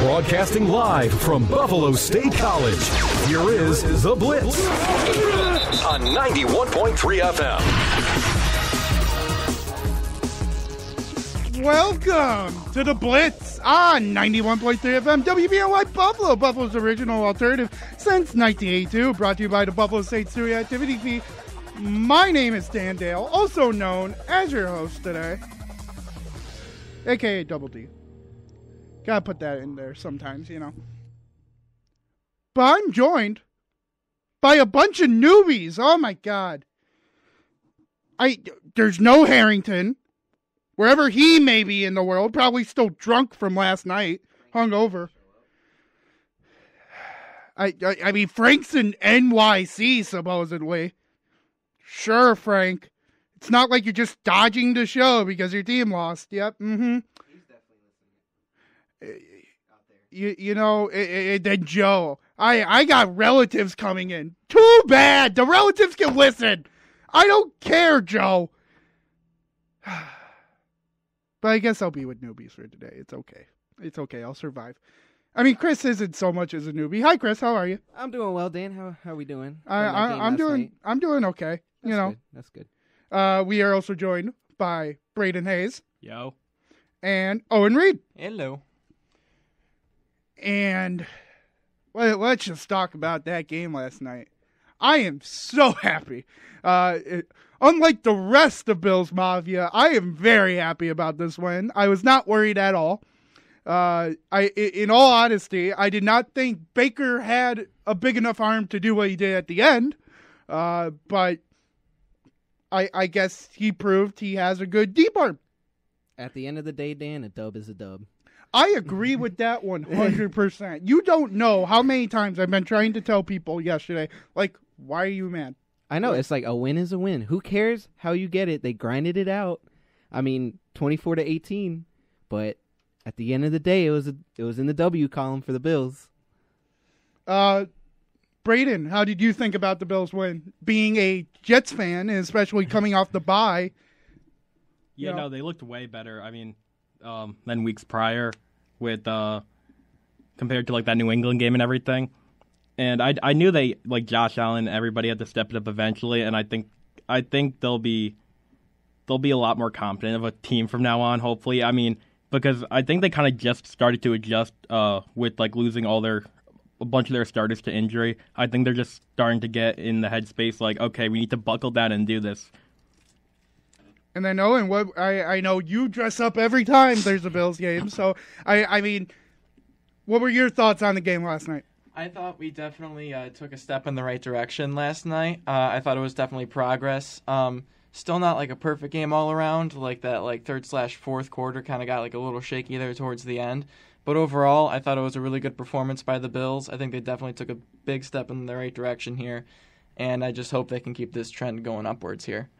Broadcasting live from Buffalo State College, here is The Blitz on 91.3 FM. Welcome to The Blitz on 91.3 FM, WBNY Buffalo, Buffalo's original alternative since 1982, brought to you by the Buffalo State Student Activity Fee. My name is Dan Dale, also known as your host today, a.k.a. Double D. Gotta put that in there sometimes, you know. But I'm joined by a bunch of newbies. Oh my God. There's no Harrington. Wherever he may be in the world, probably still drunk from last night, hungover. I mean, Frank's in NYC, supposedly. Sure, Frank. It's not like you're just dodging the show because your team lost. Yep, mm-hmm. You know, then Joe, I got relatives coming in. Too bad. The relatives can listen. I don't care, Joe. But I guess I'll be with newbies for today. It's okay. It's okay. I'll survive. I mean, Chris isn't so much as a newbie. Hi, Chris. How are you? I'm doing well, Dan. How are we doing? I'm doing okay. That's good. We are also joined by Brayden Hayes. Yo. And Owen Reed. Hello. And let's just talk about that game last night. I am so happy. Unlike the rest of Bills Mafia, I am very happy about this win. I was not worried at all. In all honesty, I did not think Baker had a big enough arm to do what he did at the end. But I guess he proved he has a good deep arm. At the end of the day, Dan, a dub is a dub. I agree with that 100%. You don't know how many times I've been trying to tell people yesterday, like, why are you mad? I know. It's like a win is a win. Who cares how you get it? They grinded it out. I mean, 24-18. But at the end of the day, it was in the W column for the Bills. Brayden, how did you think about the Bills win? Being a Jets fan, and especially coming off the bye. Yeah, no, they looked way better. I mean, than weeks prior with compared to like that New England game and everything. And I knew they, like Josh Allen, everybody had to step it up eventually, and I think they'll be a lot more confident of a team from now on, hopefully. I mean, because I think they kind of just started to adjust with like losing a bunch of their starters to injury. I think they're just starting to get in the headspace like, okay, we need to buckle down and do this. And then Owen, what I know you dress up every time there's a Bills game, so I mean, what were your thoughts on the game last night? I thought we definitely took a step in the right direction last night. I thought it was definitely progress. Still not like a perfect game all around. Like that, like third/fourth quarter kind of got like a little shaky there towards the end. But overall, I thought it was a really good performance by the Bills. I think they definitely took a big step in the right direction here, and I just hope they can keep this trend going upwards here.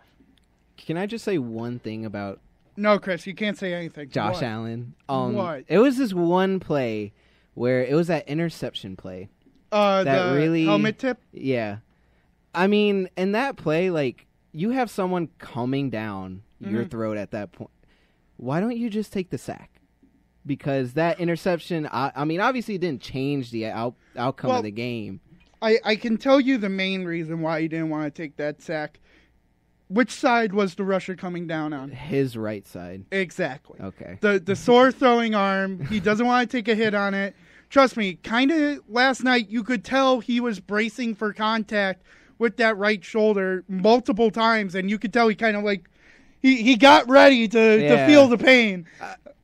Can I just say one thing about? No, Chris, you can't say anything. Josh Allen. What? It was this one play where it was that interception play. The really helmet tip? Yeah. I mean, in that play, like, you have someone coming down your throat at that point. Why don't you just take the sack? Because that interception, I mean, obviously it didn't change the outcome of the game. I can tell you the main reason why he didn't want to take that sack. Which side was the rusher coming down on? His right side. Exactly. Okay. The sore throwing arm, he doesn't want to take a hit on it. Trust me, kind of last night you could tell he was bracing for contact with that right shoulder multiple times, and you could tell he kind of like, he got ready to feel the pain.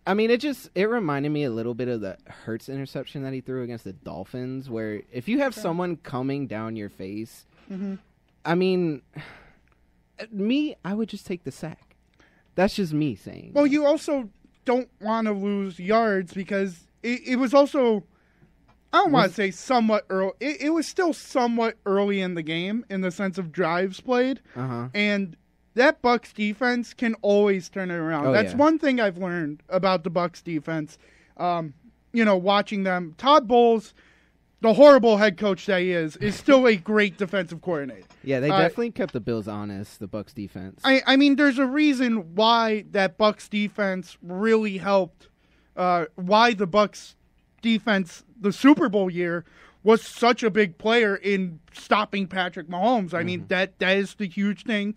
I mean, it reminded me a little bit of the Hurts interception that he threw against the Dolphins, where if you have someone coming down your face, I mean, I would just take the sack. That's just me saying. Well, you also don't want to lose yards because it was also, I don't want to say somewhat early. It was still somewhat early in the game in the sense of drives played. And that Bucs defense can always turn it around. That's one thing I've learned about the Bucs defense. Watching them. Todd Bowles, the horrible head coach that he is still a great defensive coordinator. Yeah, they definitely kept the Bills honest, the Bucs defense. I mean, there's a reason why that Bucs defense really helped, why the Bucs defense the Super Bowl year was such a big player in stopping Patrick Mahomes. I mean, that is the huge thing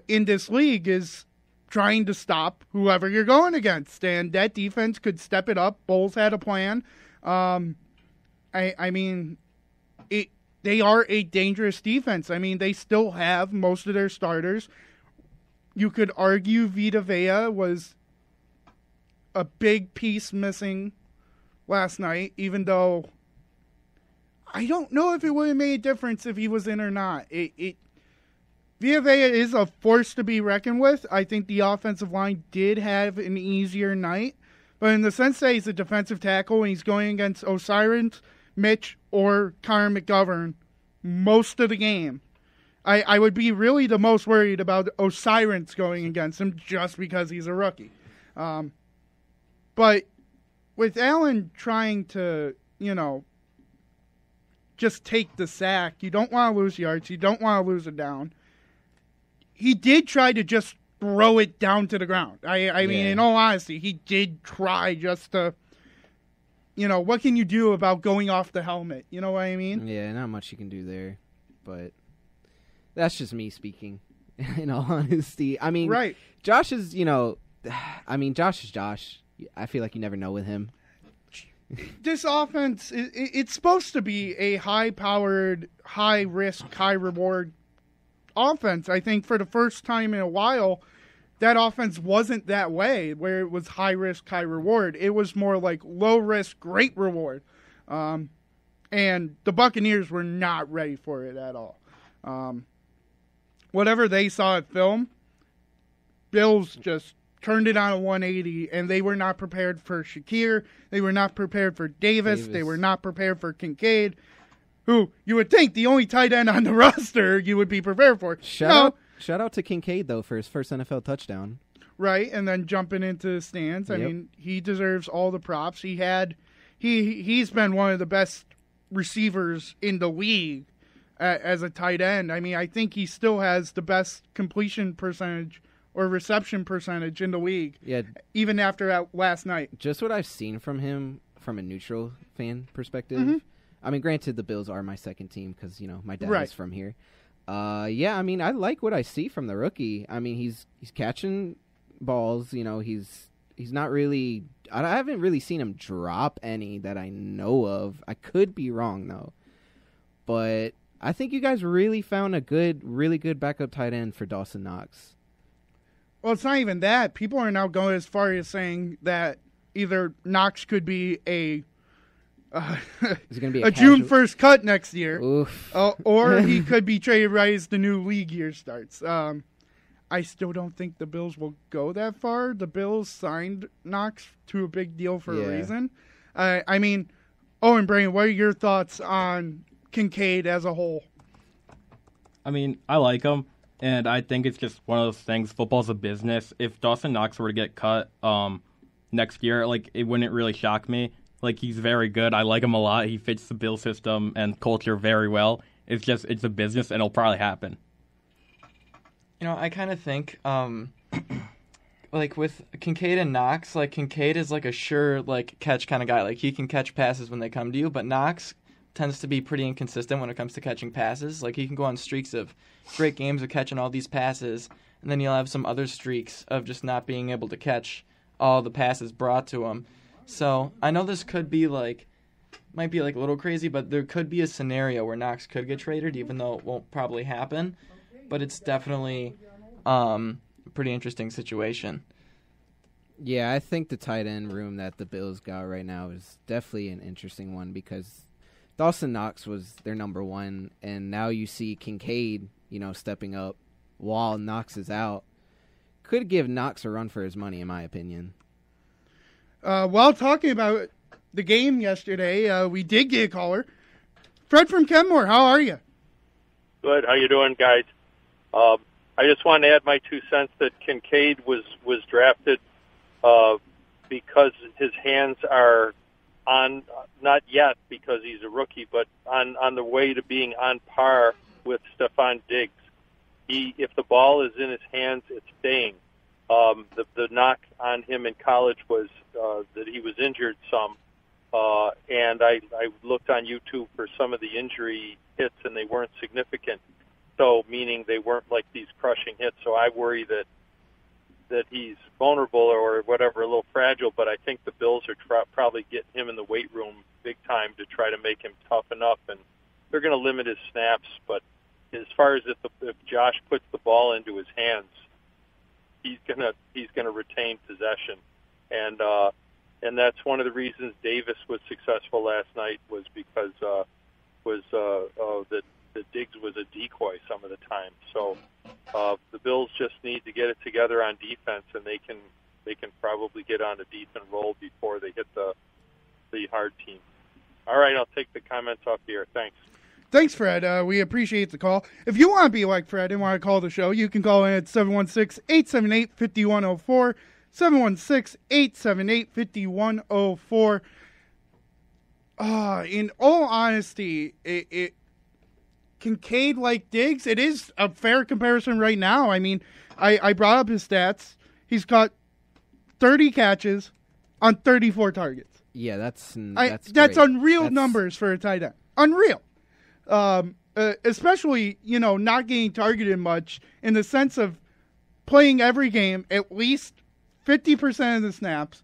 in this league is trying to stop whoever you're going against. And that defense could step it up. Bowles had a plan. I mean, they are a dangerous defense. I mean, they still have most of their starters. You could argue Vita Vea was a big piece missing last night, even though I don't know if it would have made a difference if he was in or not. Vita Vea is a force to be reckoned with. I think the offensive line did have an easier night, but in the sense that he's a defensive tackle and he's going against Osiris, Mitch, or Connor McGovern most of the game, I would be really the most worried about Osiris going against him just because he's a rookie. But with Allen trying to, just take the sack, you don't want to lose yards, you don't want to lose it down. He did try to just throw it down to the ground. I mean, in all honesty, he did try just to, what can you do about going off the helmet? You know what I mean? Yeah, not much you can do there, but that's just me speaking, in all honesty. I mean, right. Josh is, Josh is Josh. I feel like you never know with him. This offense, it's supposed to be a high-powered, high-risk, high-reward offense. I think for the first time in a while, that offense wasn't that way, where it was high-risk, high-reward. It was more like low-risk, great reward. And the Buccaneers were not ready for it at all. Whatever they saw at film, Bills just turned it on a 180, and they were not prepared for Shakir. They were not prepared for Davis. They were not prepared for Kincaid, who you would think the only tight end on the roster you would be prepared for. Shout out to Kincaid, though, for his first NFL touchdown. Right, and then jumping into the stands. I mean, he deserves all the props. He's been one of the best receivers in the league as a tight end. I mean, I think he still has the best completion percentage or reception percentage in the league, even after last night. Just what I've seen from him from a neutral fan perspective. I mean, granted, the Bills are my second team because, my dad is from here. I mean, I like what I see from the rookie. I mean, he's catching balls. He's not really – I haven't really seen him drop any that I know of. I could be wrong, though. But I think you guys really found a really good backup tight end for Dawson Knox. Well, it's not even that. People are now going as far as saying that either Knox could be a June 1st cut next year, or he could be traded right as the new league year starts. I still don't think the Bills will go that far. The Bills signed Knox to a big deal for a reason. I mean, Owen, Brayden, what are your thoughts on Kincaid as a whole? I mean, I like him. And I think it's just one of those things. Football's a business. If Dawson Knox were to get cut next year, it wouldn't really shock me. He's very good. I like him a lot. He fits the Bill system and culture very well. It's a business, and it'll probably happen. I kind of think, with Kincaid and Knox, Kincaid is a sure catch kind of guy. He can catch passes when they come to you, but Knox tends to be pretty inconsistent when it comes to catching passes. He can go on streaks of great games of catching all these passes, and then you'll have some other streaks of just not being able to catch all the passes brought to him. So I know this could be might be a little crazy, but there could be a scenario where Knox could get traded, even though it won't probably happen. But it's definitely a pretty interesting situation. Yeah, I think the tight end room that the Bills got right now is definitely an interesting one because Dawson Knox was their number one, and now you see Kincaid, stepping up while Knox is out. Could give Knox a run for his money, in my opinion. While talking about the game yesterday, we did get a caller. Fred from Kenmore, how are you? Good. How you doing, guys? I just want to add my 2 cents that Kincaid was drafted because his hands are on, not yet because he's a rookie, but on the way to being on par with Stephon Diggs. If the ball is in his hands, it's staying. The knock on him in college was that he was injured some, And I looked on YouTube for some of the injury hits, and they weren't significant. So, meaning they weren't like these crushing hits. So I worry that he's vulnerable or whatever, a little fragile. But I think the Bills are probably getting him in the weight room big time to try to make him toughen up, and they're going to limit his snaps. But as far as if Josh puts the ball into his hands, he's gonna retain possession, and that's one of the reasons Davis was successful last night was because that Diggs was a decoy some of the time. So the Bills just need to get it together on defense, and they can probably get on a decent roll before they hit the hard team. All right, I'll take the comments off the air. Thanks. Thanks, Fred. We appreciate the call. If you want to be like Fred and want to call the show, you can call in at 716-878-5104, 716-878-5104. In all honesty, Kincaid like Diggs, it is a fair comparison right now. I mean, I brought up his stats. He's got 30 catches on 34 targets. Yeah, that's unreal numbers for a tight end. Unreal. Especially, not getting targeted much in the sense of playing every game, at least 50% of the snaps,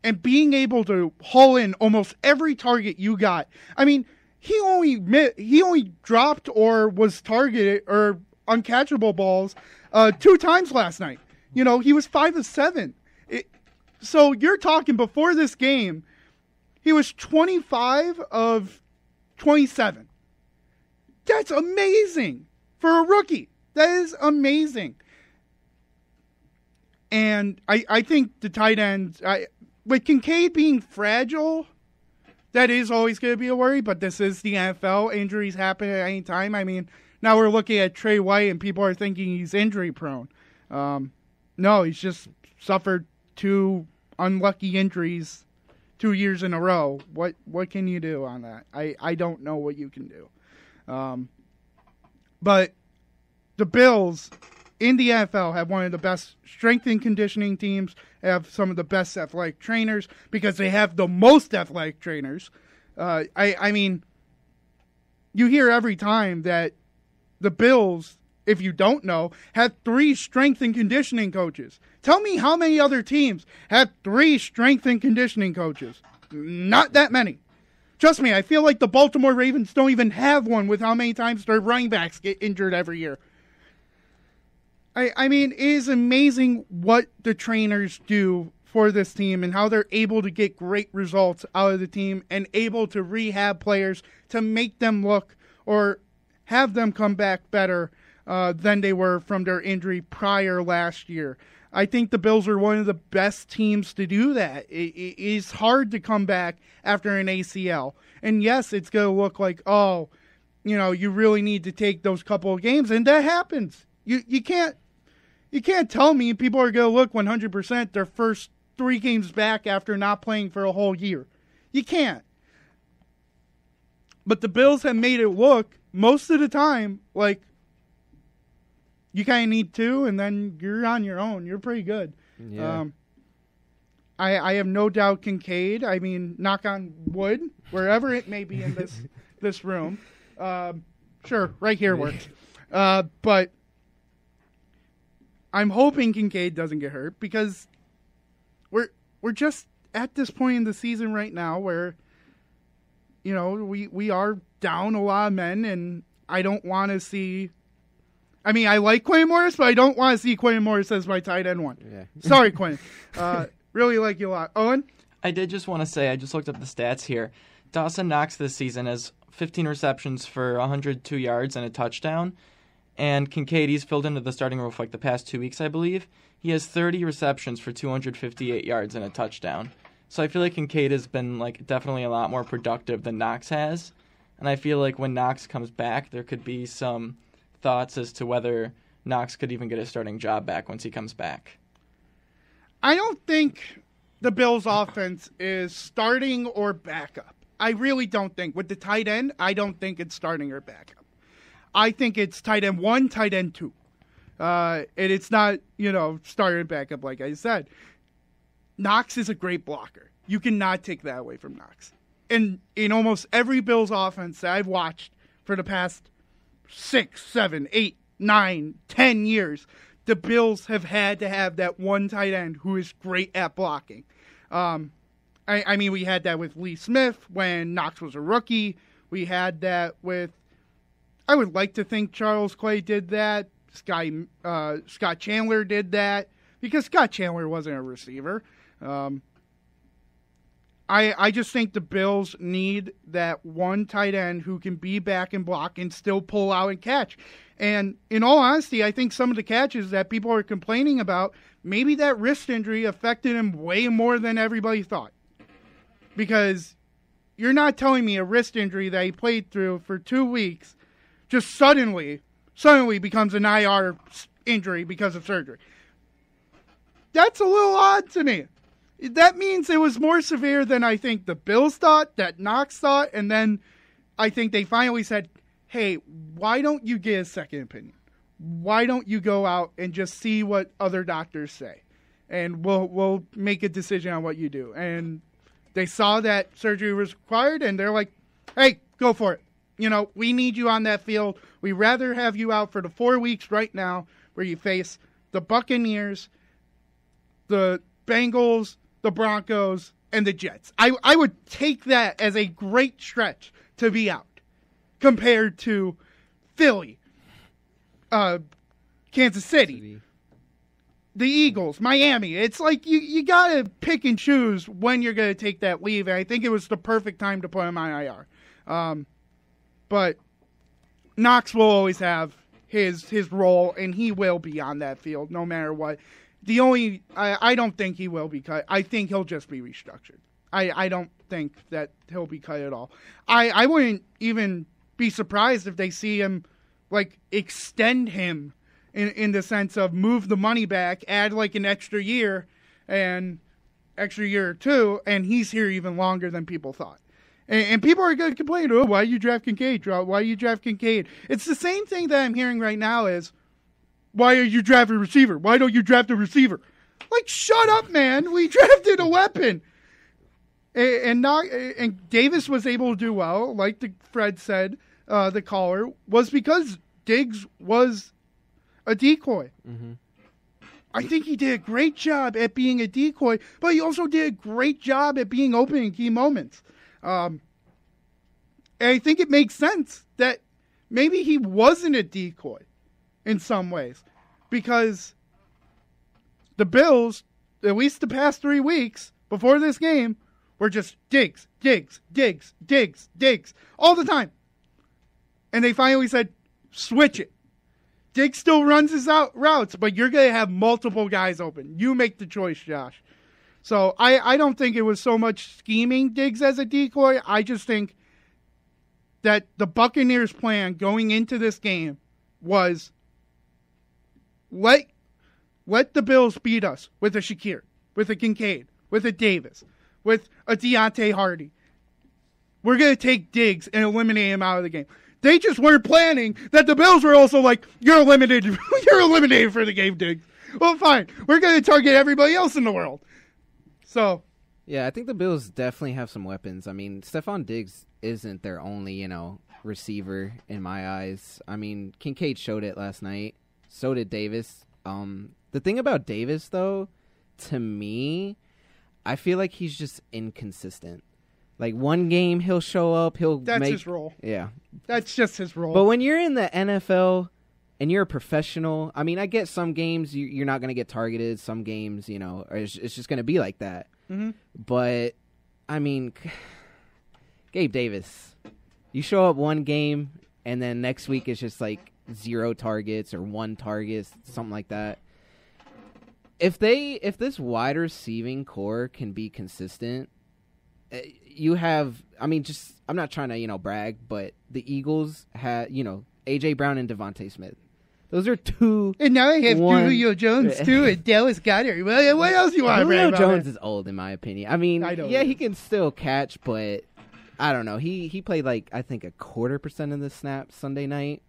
and being able to haul in almost every target you got. I mean, he only dropped or was targeted or uncatchable balls 2 times last night. He was 5 of 7. So you're talking before this game, he was 25 of 27. That's amazing for a rookie. That is amazing. And I think the tight ends, with Kincaid being fragile, that is always going to be a worry, but this is the NFL. Injuries happen at any time. I mean, now we're looking at Trey White, and people are thinking he's injury prone. No, he's just suffered 2 unlucky injuries 2 years in a row. What can you do on that? I don't know what you can do. But the Bills in the NFL have one of the best strength and conditioning teams, have some of the best athletic trainers because they have the most athletic trainers. I mean, you hear every time that the Bills, if you don't know, have 3 strength and conditioning coaches. Tell me how many other teams have 3 strength and conditioning coaches. Not that many. Trust me, I feel like the Baltimore Ravens don't even have one with how many times their running backs get injured every year. I mean, it is amazing what the trainers do for this team and how they're able to get great results out of the team and able to rehab players to make them look or have them come back better than they were from their injury prior last year. I think the Bills are one of the best teams to do that. It is hard to come back after an ACL. And yes, it's going to look like, you really need to take those couple of games. And that happens. You can't tell me people are going to look 100% their first 3 games back after not playing for a whole year. You can't. But the Bills have made it look most of the time like you kind of need 2, and then you're on your own. You're pretty good. Yeah. I have no doubt Kincaid, I mean, knock on wood, wherever it may be in this room. Sure, right here works. But I'm hoping Kincaid doesn't get hurt because we're just at this point in the season right now where, we are down a lot of men, and I don't want to see... I mean, I like Quentin Morris, but I don't want to see Quentin Morris as my tight end 1. Yeah. Sorry, Quentin. Really like you a lot. Owen? I did just want to say, I just looked up the stats here. Dawson Knox this season has 15 receptions for 102 yards and a touchdown. And Kincaid, he's filled into the starting role for the past 2 weeks, I believe. He has 30 receptions for 258 yards and a touchdown. So I feel like Kincaid has been definitely a lot more productive than Knox has. And I feel like when Knox comes back, there could be some thoughts as to whether Knox could even get his starting job back once he comes back. I don't think the Bills' offense is starting or backup. I really don't think. With the tight end, I don't think it's starting or backup. I think it's tight end 1, tight end 2. And it's not, starter and backup like I said. Knox is a great blocker. You cannot take that away from Knox. And in almost every Bills offense that I've watched for the past 6, 7, 8, 9, 10 years, the Bills have had to have that one tight end who is great at blocking. I mean, we had that with Lee Smith when Knox was a rookie. We had that with, I would like to think Charles Clay did that. Scott Chandler did that because Scott Chandler wasn't a receiver. I just think the Bills need that one tight end who can be back and block and still pull out and catch. And in all honesty, I think some of the catches that people are complaining about, maybe that wrist injury affected him way more than everybody thought. Because you're not telling me a wrist injury that he played through for 2 weeks just suddenly becomes an IR injury because of surgery. That's a little odd to me. That means it was more severe than I think the Bills thought, that Knox thought, and then I think they finally said, hey, why don't you get a second opinion? Why don't you go out and just see what other doctors say? And we'll make a decision on what you do. And they saw that surgery was required, and they're like, hey, go for it. You know, we need you on that field. We'd rather have you out for the 4 weeks right now where you face the Buccaneers, the Bengals, the Broncos, and the Jets. I would take that as a great stretch to be out compared to Philly, Kansas City, the Eagles, Miami. It's like you got to pick and choose when you're going to take that leave, and I think it was the perfect time to put him on IR. But Knox will always have his role, and he will be on that field no matter what. I don't think he will be cut. I think he'll just be restructured. I don't think that he'll be cut at all. I wouldn't even be surprised if they see him, like, extend him in the sense of move the money back, add, like, an extra year or two, and he's here even longer than people thought. And people are going to complain, oh, why you draft Kincaid? Why you draft Kincaid? It's the same thing that I'm hearing right now is, why are you drafting a receiver? Why don't you draft a receiver? Like, shut up, man. We drafted a weapon. And Davis was able to do well, like Fred said, the caller, was because Diggs was a decoy. Mm-hmm. I think he did a great job at being a decoy, but he also did a great job at being open in key moments. And I think it makes sense that maybe he wasn't a decoy in some ways, because the Bills, at least the past 3 weeks before this game, were just Diggs, all the time. And they finally said, switch it. Diggs still runs his routes, but you're going to have multiple guys open. You make the choice, Josh. So I don't think it was so much scheming Diggs as a decoy. I just think that the Buccaneers' plan going into this game was let the Bills beat us with a Shakir, with a Kincaid, with a Davis, with a Deontay Hardy. We're going to take Diggs and eliminate him out of the game. They just weren't planning that the Bills were also like, you're eliminated. You're eliminated for the game, Diggs. Well, fine. We're going to target everybody else in the world. So, yeah, I think the Bills definitely have some weapons. I mean, Stephon Diggs isn't their only, receiver in my eyes. I mean, Kincaid showed it last night. So did Davis. The thing about Davis, though, to me, I feel like he's just inconsistent. Like, one game he'll show up, That's his role. Yeah. That's just his role. But when you're in the NFL and you're a professional, I mean, I get some games you're not going to get targeted. Some games, it's just going to be like that. Mm-hmm. But, I mean, Gabe Davis, you show up one game and then next week it's just like 0 targets or 1 target, something like that. If this wide receiving core can be consistent, you have, I'm not trying to, brag, but the Eagles had, A.J. Brown and Devontae Smith. Those are two. And now they have Julio Jones, too, and Dallas Goedert. What else you want to brag about? Julio Jones is old, in my opinion. I mean, he can still catch, but I don't know. He played, I think, 0.25% of the snaps Sunday night.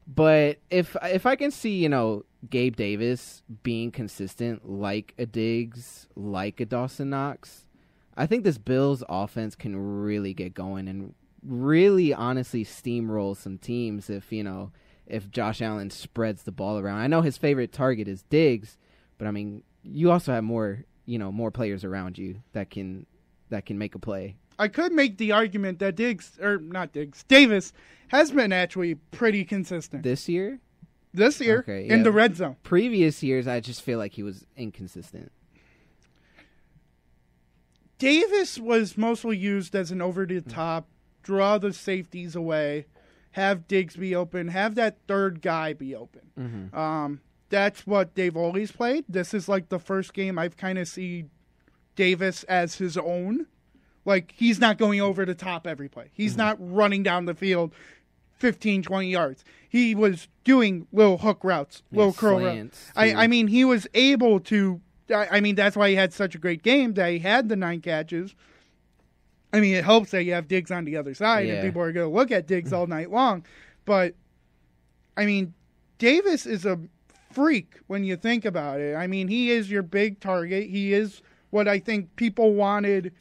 But if I can see, Gabe Davis being consistent like a Diggs, like a Dawson Knox, I think this Bills offense can really get going and really honestly steamroll some teams if Josh Allen spreads the ball around. I know his favorite target is Diggs, but I mean, you also have more players around you that can make a play. I could make the argument that Davis has been actually pretty consistent This year? Okay, in the red zone. Previous years, I just feel like he was inconsistent. Davis was mostly used as an over-the-top, draw the safeties away, have Diggs be open, have that third guy be open. Mm-hmm. That's what they've always played. This is like the first game I've kind of seen Davis as his own. Like, he's not going over the top every play. He's not running down the field 15, 20 yards. He was doing little hook routes, little curl routes. I mean, he was able to... I mean, that's why he had such a great game, that he had the 9 catches. I mean, it helps that you have Diggs on the other side, and people are going to look at Diggs all night long. But, I mean, Davis is a freak when you think about it. I mean, he is your big target. He is what I think people wanted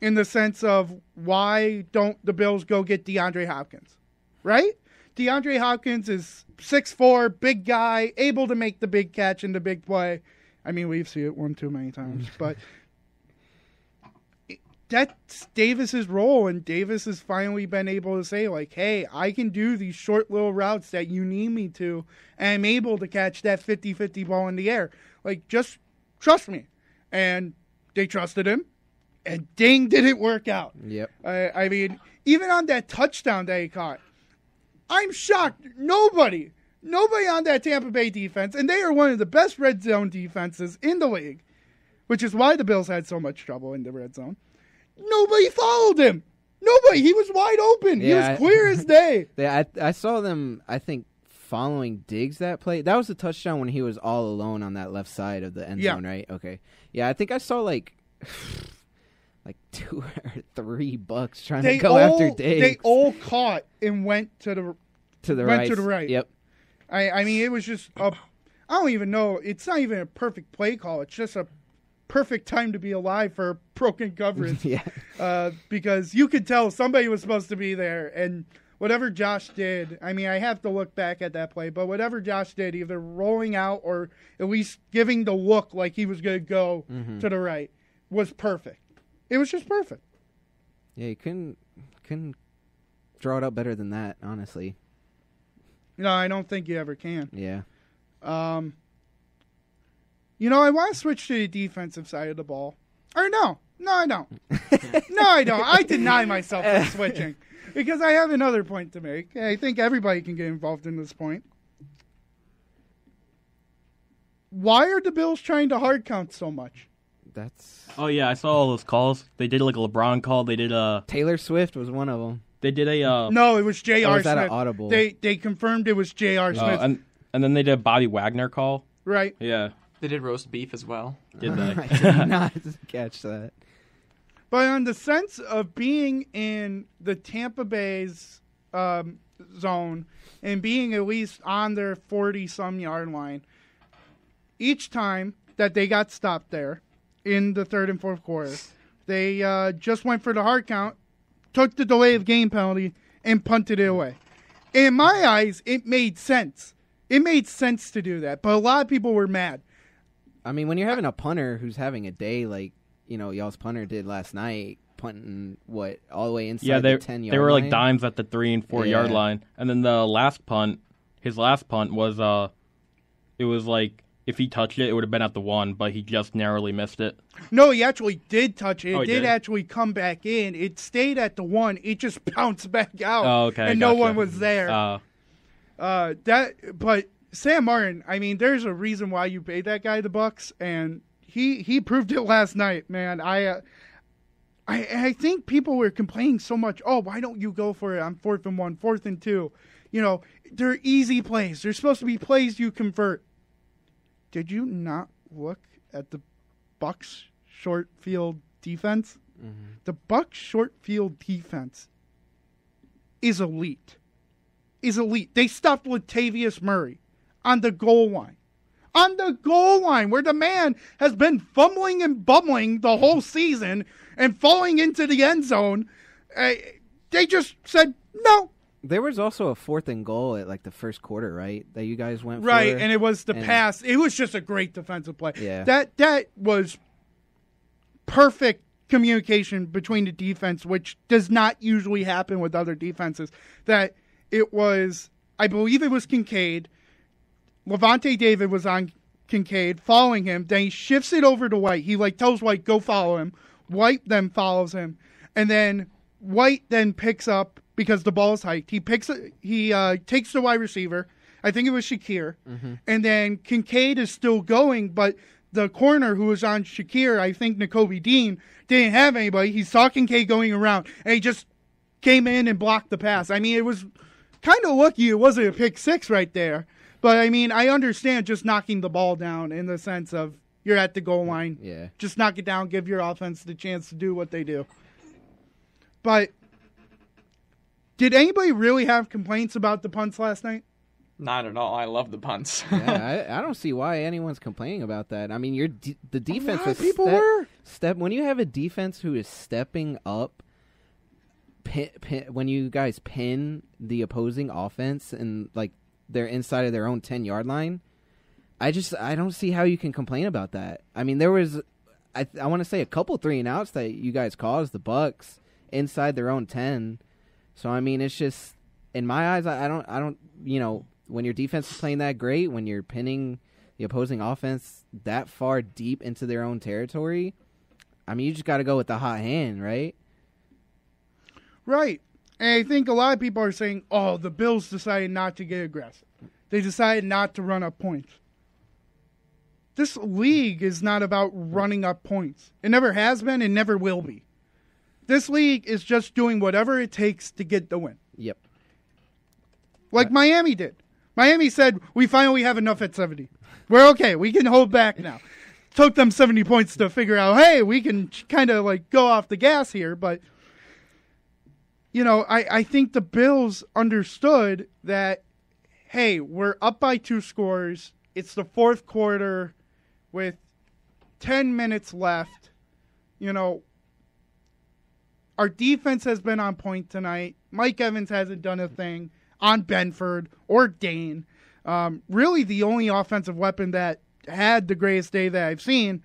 in the sense of, why don't the Bills go get DeAndre Hopkins, right? DeAndre Hopkins is 6'4", big guy, able to make the big catch and the big play. I mean, we've seen it one too many times, but that's Davis's role, and Davis has finally been able to say, like, hey, I can do these short little routes that you need me to, and I'm able to catch that 50-50 ball in the air. Like, just trust me. And they trusted him, and ding, did it work out. Yep. I mean, even on that touchdown that he caught, I'm shocked. Nobody on that Tampa Bay defense, and they are one of the best red zone defenses in the league, which is why the Bills had so much trouble in the red zone. Nobody followed him. Nobody. He was wide open. He was clear as day. I saw them, I think, following Diggs that play. That was the touchdown when he was all alone on that left side of the end zone, right? Okay. Yeah, I think I saw like 2 or 3 Bucks trying to go after Diggs. They all caught and went to the right. Yep. I mean, it was just I don't even know. It's not even a perfect play call. It's just a perfect time to be alive for broken coverage. Yeah. Because you could tell somebody was supposed to be there, and whatever Josh did, I mean, I have to look back at that play, but whatever Josh did, either rolling out or at least giving the look like he was going to go to the right, was perfect. It was just perfect. Yeah, you couldn't draw it up better than that, honestly. No, I don't think you ever can. Yeah. I want to switch to the defensive side of the ball. Or no, I don't. No, I don't. I deny myself from switching because I have another point to make. I think everybody can get involved in this point. Why are the Bills trying to hard count so much? Oh, yeah, I saw all those calls. They did like a LeBron call. They did Taylor Swift was one of them. They did a... No, it was J.R. Smith. Was that an audible? They confirmed it was J.R. Smith. And then they did a Bobby Wagner call. Right. Yeah. They did roast beef as well. Did they? I did not catch that. But on the sense of being in the Tampa Bay's zone and being at least on their 40-some yard line, each time that they got stopped there in the third and fourth quarter, they just went for the hard count, took the delay of game penalty, and punted it away. In my eyes, it made sense. It made sense to do that, but a lot of people were mad. I mean, when you're having a punter who's having a day like, y'all's punter did last night, punting, all the way inside the 10-yard line? They were like dimes at the 3 and 4 yard line. And then the last punt, his last punt was, it was like, if he touched it, it would have been at the 1, but he just narrowly missed it. No, he actually did touch it. Oh, it did actually come back in. It stayed at the 1. It just bounced back out. Oh, okay. And gotcha. no one was there. But Sam Martin, I mean, there's a reason why you paid that guy the bucks, and he proved it last night, man. I think people were complaining so much. Oh, why don't you go for it on 4th and 1, 4th and 2? They're easy plays. They're supposed to be plays you convert. Did you not look at the Bucs short field defense? Mm-hmm. The Bucs short field defense is elite. They stopped Latavius Murray on the goal line. on the goal line where the man has been fumbling and bumbling the whole season and falling into the end zone. They just said, no. There was also a 4th and goal at like the first quarter, right? That you guys went for. Right, and it was the pass. It was just a great defensive play. Yeah. That was perfect communication between the defense, which does not usually happen with other defenses. That it was, I believe it was Kincaid. Levante David was on Kincaid, following him. Then he shifts it over to White. He tells White, go follow him. White then follows him. And then White then picks up, because the ball is hiked. He takes the wide receiver. I think it was Shakir. Mm-hmm. And then Kincaid is still going, but the corner who was on Shakir, I think Nakobe Dean, didn't have anybody. He saw Kincaid going around, and he just came in and blocked the pass. I mean, it was kind of lucky it wasn't a pick six right there. But, I mean, I understand just knocking the ball down in the sense of you're at the goal line. Yeah. Just knock it down, give your offense the chance to do what they do. But did anybody really have complaints about the punts last night? Not at all. I love the punts. Yeah, I don't see why anyone's complaining about that. I mean, the defense was when you have a defense who is stepping up, when you guys pin the opposing offense and like they're inside of their own 10-yard line, I don't see how you can complain about that. I mean, there was I want to say a couple 3-and-outs that you guys caused the Bucks inside their own 10. So I mean, it's just in my eyes, I don't when your defense is playing that great, when you're pinning the opposing offense that far deep into their own territory, I mean, you just got to go with the hot hand, right? Right. And I think a lot of people are saying, oh, the Bills decided not to get aggressive. They decided not to run up points. This league is not about running up points. It never has been and never will be. This league is just doing whatever it takes to get the win. Yep. Like Miami did. Miami said, we finally have enough at 70. We're okay. We can hold back now. Took them 70 points to figure out, hey, we can kind of like go off the gas here. But, I think the Bills understood that, hey, we're up by 2 scores. It's the 4th quarter with 10 minutes left. Our defense has been on point tonight. Mike Evans hasn't done a thing on Benford or Dane. Really the only offensive weapon that had the greatest day that I've seen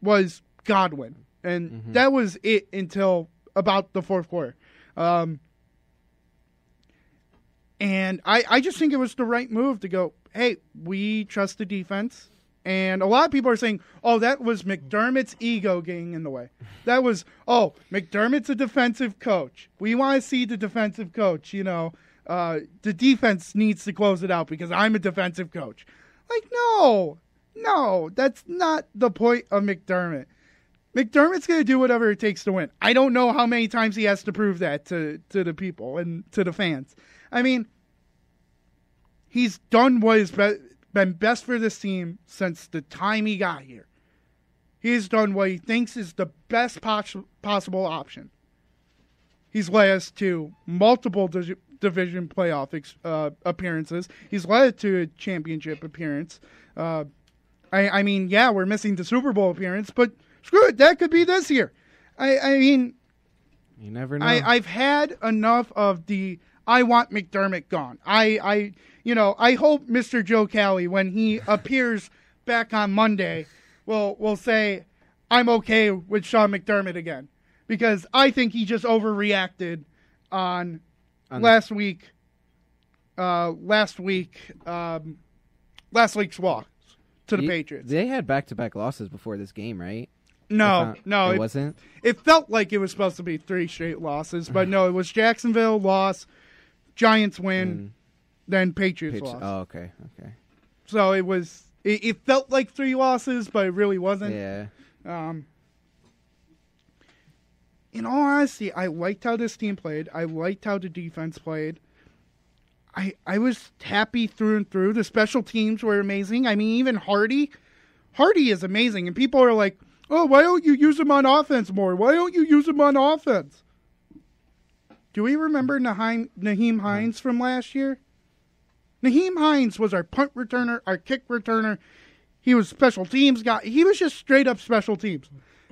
was Godwin. And that was it until about the 4th quarter. And I just think it was the right move to go, hey, we trust the defense. And a lot of people are saying, oh, that was McDermott's ego getting in the way. That was, oh, McDermott's a defensive coach. We want to see the defensive coach, the defense needs to close it out because I'm a defensive coach. Like, no, that's not the point of McDermott. McDermott's going to do whatever it takes to win. I don't know how many times he has to prove that to the people and to the fans. I mean, he's done what has been best for this team since the time he got here. He's done what he thinks is the best possible option. He's led us to multiple division playoff appearances. He's led to a championship appearance. I mean, yeah, we're missing the Super Bowl appearance, but screw it, that could be this year. I mean, you never know. I've had enough of the I want McDermott gone. I hope Mr. Joe Cali, when he appears back on Monday, will say, I'm okay with Sean McDermott again. Because I think he just overreacted on last week's loss to the Patriots. They had back-to-back losses before this game, right? No, it wasn't. It felt like it was supposed to be 3 straight losses, but no, it was Jacksonville loss, Giants win, then Patriots loss. Oh, okay. So it was. It felt like 3 losses, but it really wasn't. Yeah. In all honesty, I liked how this team played. I liked how the defense played. I was happy through and through. The special teams were amazing. I mean, even Hardy is amazing. And people are like, oh, why don't you use him on offense more? Why don't you use him on offense? Do we remember Naheem Hines from last year? Nyheim Hines was our punt returner, our kick returner. He was special teams guy. He was just straight up special teams.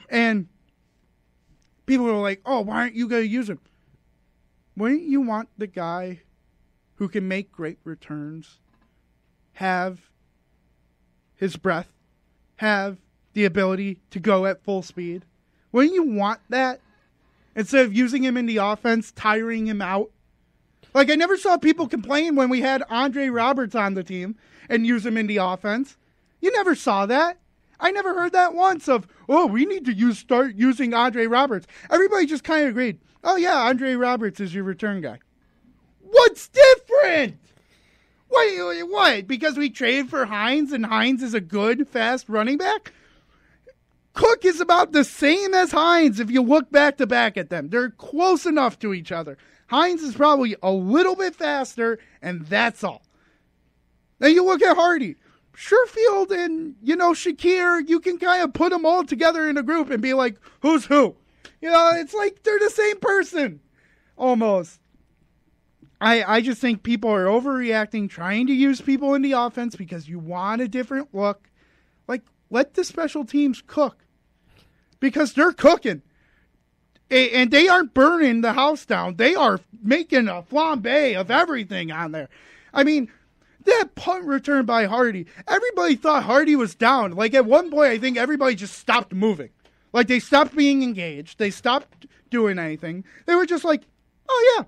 And people were like, oh, why aren't you going to use him? Wouldn't you want the guy who can make great returns have his breath, have the ability to go at full speed? Wouldn't you want that? Instead of using him in the offense, tiring him out? Like, I never saw people complain when we had Andre Roberts on the team and use him in the offense. You never saw that. I never heard that once of, oh, we need to start using Andre Roberts. Everybody just kind of agreed, oh, yeah, Andre Roberts is your return guy. What's different? Wait, what? Because we traded for Hines and Hines is a good, fast running back? Cook is about the same as Hines if you look back to back at them. They're close enough to each other. Hines is probably a little bit faster, and that's all. Then you look at Hardy. Sherfield and, Shakir, you can kind of put them all together in a group and be like, who's who? It's like they're the same person, almost. I just think people are overreacting, trying to use people in the offense because you want a different look. Like, let the special teams cook. Because they're cooking. And they aren't burning the house down. They are making a flambe of everything on there. I mean, that punt return by Hardy, everybody thought Hardy was down. Like, at one point, I think everybody just stopped moving. Like, they stopped being engaged. They stopped doing anything. They were just like, oh, yeah.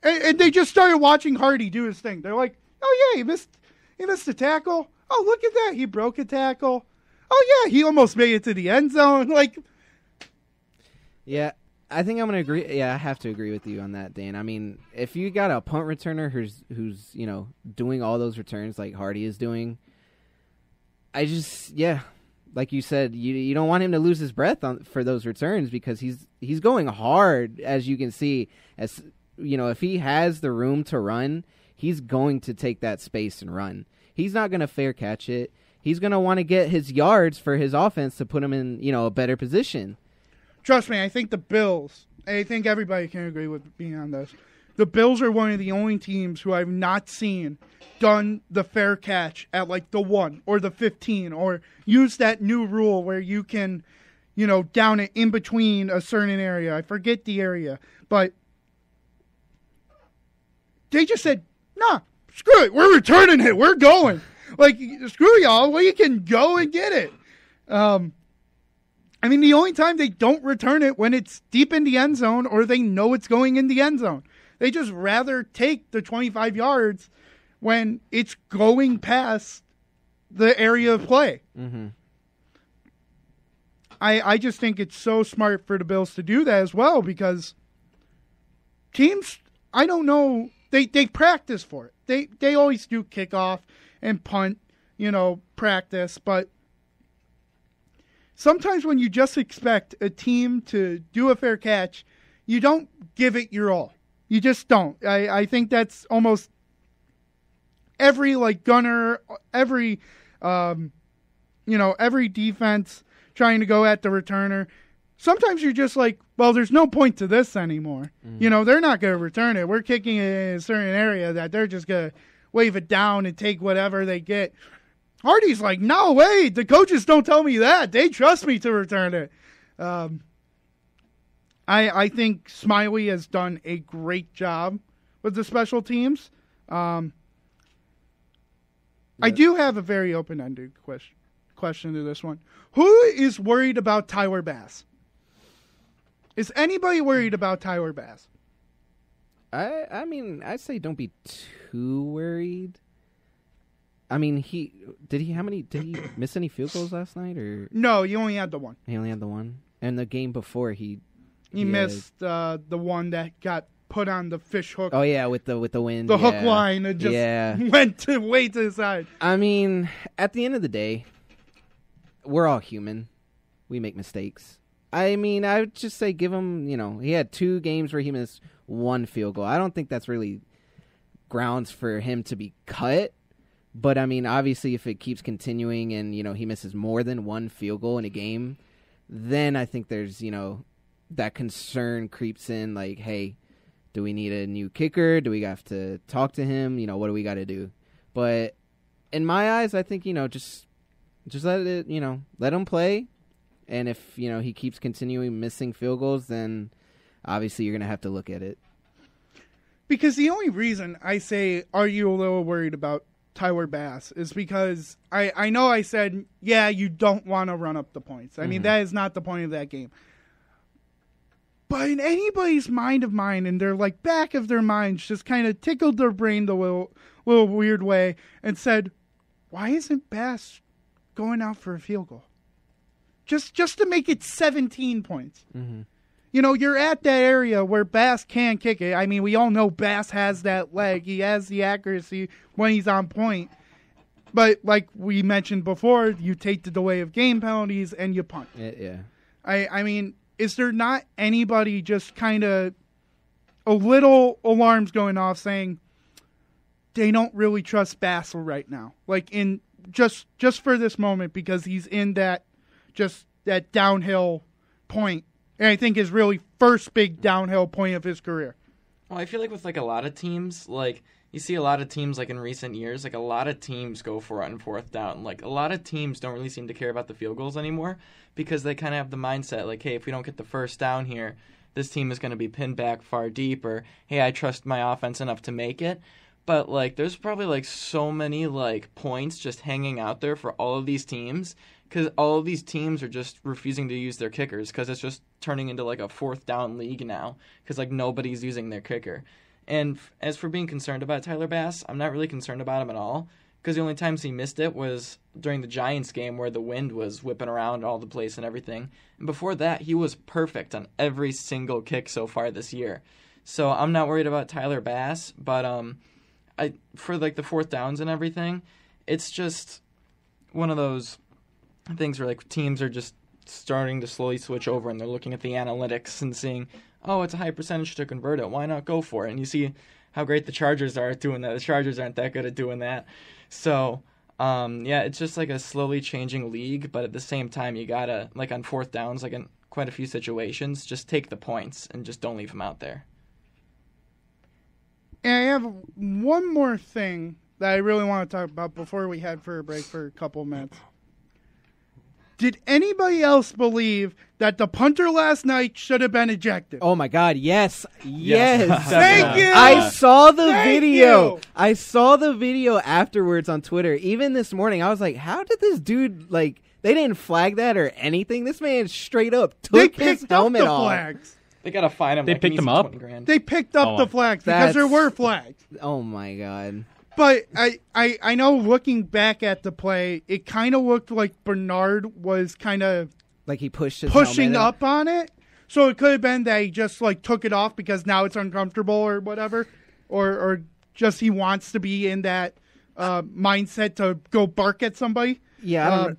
And they just started watching Hardy do his thing. They're like, oh, yeah, he missed a tackle. Oh, look at that. He broke a tackle. Oh, yeah, he almost made it to the end zone. Like, yeah, I think I'm going to agree. Yeah, I have to agree with you on that, Dan. I mean, if you got a punt returner who's doing all those returns like Hardy is doing, like you said, you don't want him to lose his breath for those returns because he's going hard, as you can see. As if he has the room to run, he's going to take that space and run. He's not going to fair catch it. He's going to want to get his yards for his offense to put him in, a better position. Trust me, I think the Bills, I think everybody can agree with being on this. The Bills are one of the only teams who I've not seen done the fair catch at like the 1 or the 15 or use that new rule where you can, down it in between a certain area. I forget the area, but they just said, nah, screw it. We're returning it. We're going. Like, screw y'all. We can go and get it. I mean, the only time they don't return it when it's deep in the end zone or they know it's going in the end zone. They just rather take the 25 yards when it's going past the area of play. Mm-hmm. I just think it's so smart for the Bills to do that as well because teams, I don't know, they practice for it. They always do kickoff and punt, practice, but sometimes when you just expect a team to do a fair catch, you don't give it your all. You just don't. I think that's almost every gunner, every every defense trying to go at the returner. Sometimes you're just like, well, there's no point to this anymore. Mm-hmm. They're not going to return it. We're kicking it in a certain area that they're just going to wave it down and take whatever they get. Hardy's like, no way. The coaches don't tell me that. They trust me to return it. I think Smiley has done a great job with the special teams. I do have a very open-ended question to this one. Who is worried about Tyler Bass? Is anybody worried about Tyler Bass? I mean, I'd say don't be too worried. I mean, did he miss any field goals last night or? No, he only had the one. He only had the one. And the game before he missed the one that got put on the fish hook. Oh yeah, with the wind. The hook line it just went way to the side. I mean, at the end of the day, we're all human. We make mistakes. I mean, I would just say give him, he had 2 games where he missed 1 field goal. I don't think that's really grounds for him to be cut. But, I mean, obviously if it keeps continuing and, he misses more than 1 field goal in a game, then I think there's, that concern creeps in like, hey, Do we need a new kicker? Do we have to talk to him? What do we got to do? But in my eyes, I think, just let him play. And if, he keeps continuing missing field goals, then obviously you're going to have to look at it. Because the only reason I say, are you a little worried about Tyler Bass, is because I know I said, yeah, you don't want to run up the points. I mean, that is not the point of that game. But in anybody's mind of mine, and their back of their minds just kind of tickled their brain the little weird way and said, why isn't Bass going out for a field goal? Just to make it 17 points. Mm-hmm. You're at that area where Bass can kick it. I mean, we all know Bass has that leg. He has the accuracy when he's on point. But like we mentioned before, you take the delay of game penalties and you punt. Yeah. I mean, is there not anybody just kind of a little alarms going off saying they don't really trust Bassel right now? In just for this moment, because he's in that downhill point. And I think his really first big downhill point of his career. Well, I feel like with a lot of teams, you see a lot of teams in recent years, a lot of teams go for it on fourth down. A lot of teams don't really seem to care about the field goals anymore because they kind of have the mindset hey, if we don't get the first down here, this team is going to be pinned back far deep, or hey, I trust my offense enough to make it. But there's probably so many points just hanging out there for all of these teams, because all of these teams are just refusing to use their kickers because it's just turning into a fourth down league now because nobody's using their kicker. And as for being concerned about Tyler Bass, I'm not really concerned about him at all because the only times he missed it was during the Giants game where the wind was whipping around all the place and everything. And before that, he was perfect on every single kick so far this year. So I'm not worried about Tyler Bass, but for the fourth downs and everything, it's just one of those things where teams are just starting to slowly switch over and they're looking at the analytics and seeing, oh, it's a high percentage to convert it. Why not go for it? And you see how great the Chargers are at doing that. The Chargers aren't that good at doing that. So, it's just a slowly changing league, but at the same time, you gotta, on fourth downs, in quite a few situations, just take the points and just don't leave them out there. And I have one more thing that I really want to talk about before we head for a break for a couple of minutes. Did anybody else believe that the punter last night should have been ejected? Oh, my God, yes. Yes. Thank you. I saw the Thank video. You. I saw the video afterwards on Twitter. Even this morning, I was like, how did this dude, they didn't flag that or anything. This man straight up took his helmet off. Flags. They got to fine him. They picked him up? They picked up the flags because there were flags. Oh, my God. But I know looking back at the play, it kind of looked like Bernard was kind of he pushed his pushing helmet up on it. So it could have been that he just took it off because now it's uncomfortable or whatever, or just he wants to be in that mindset to go bark at somebody. Yeah,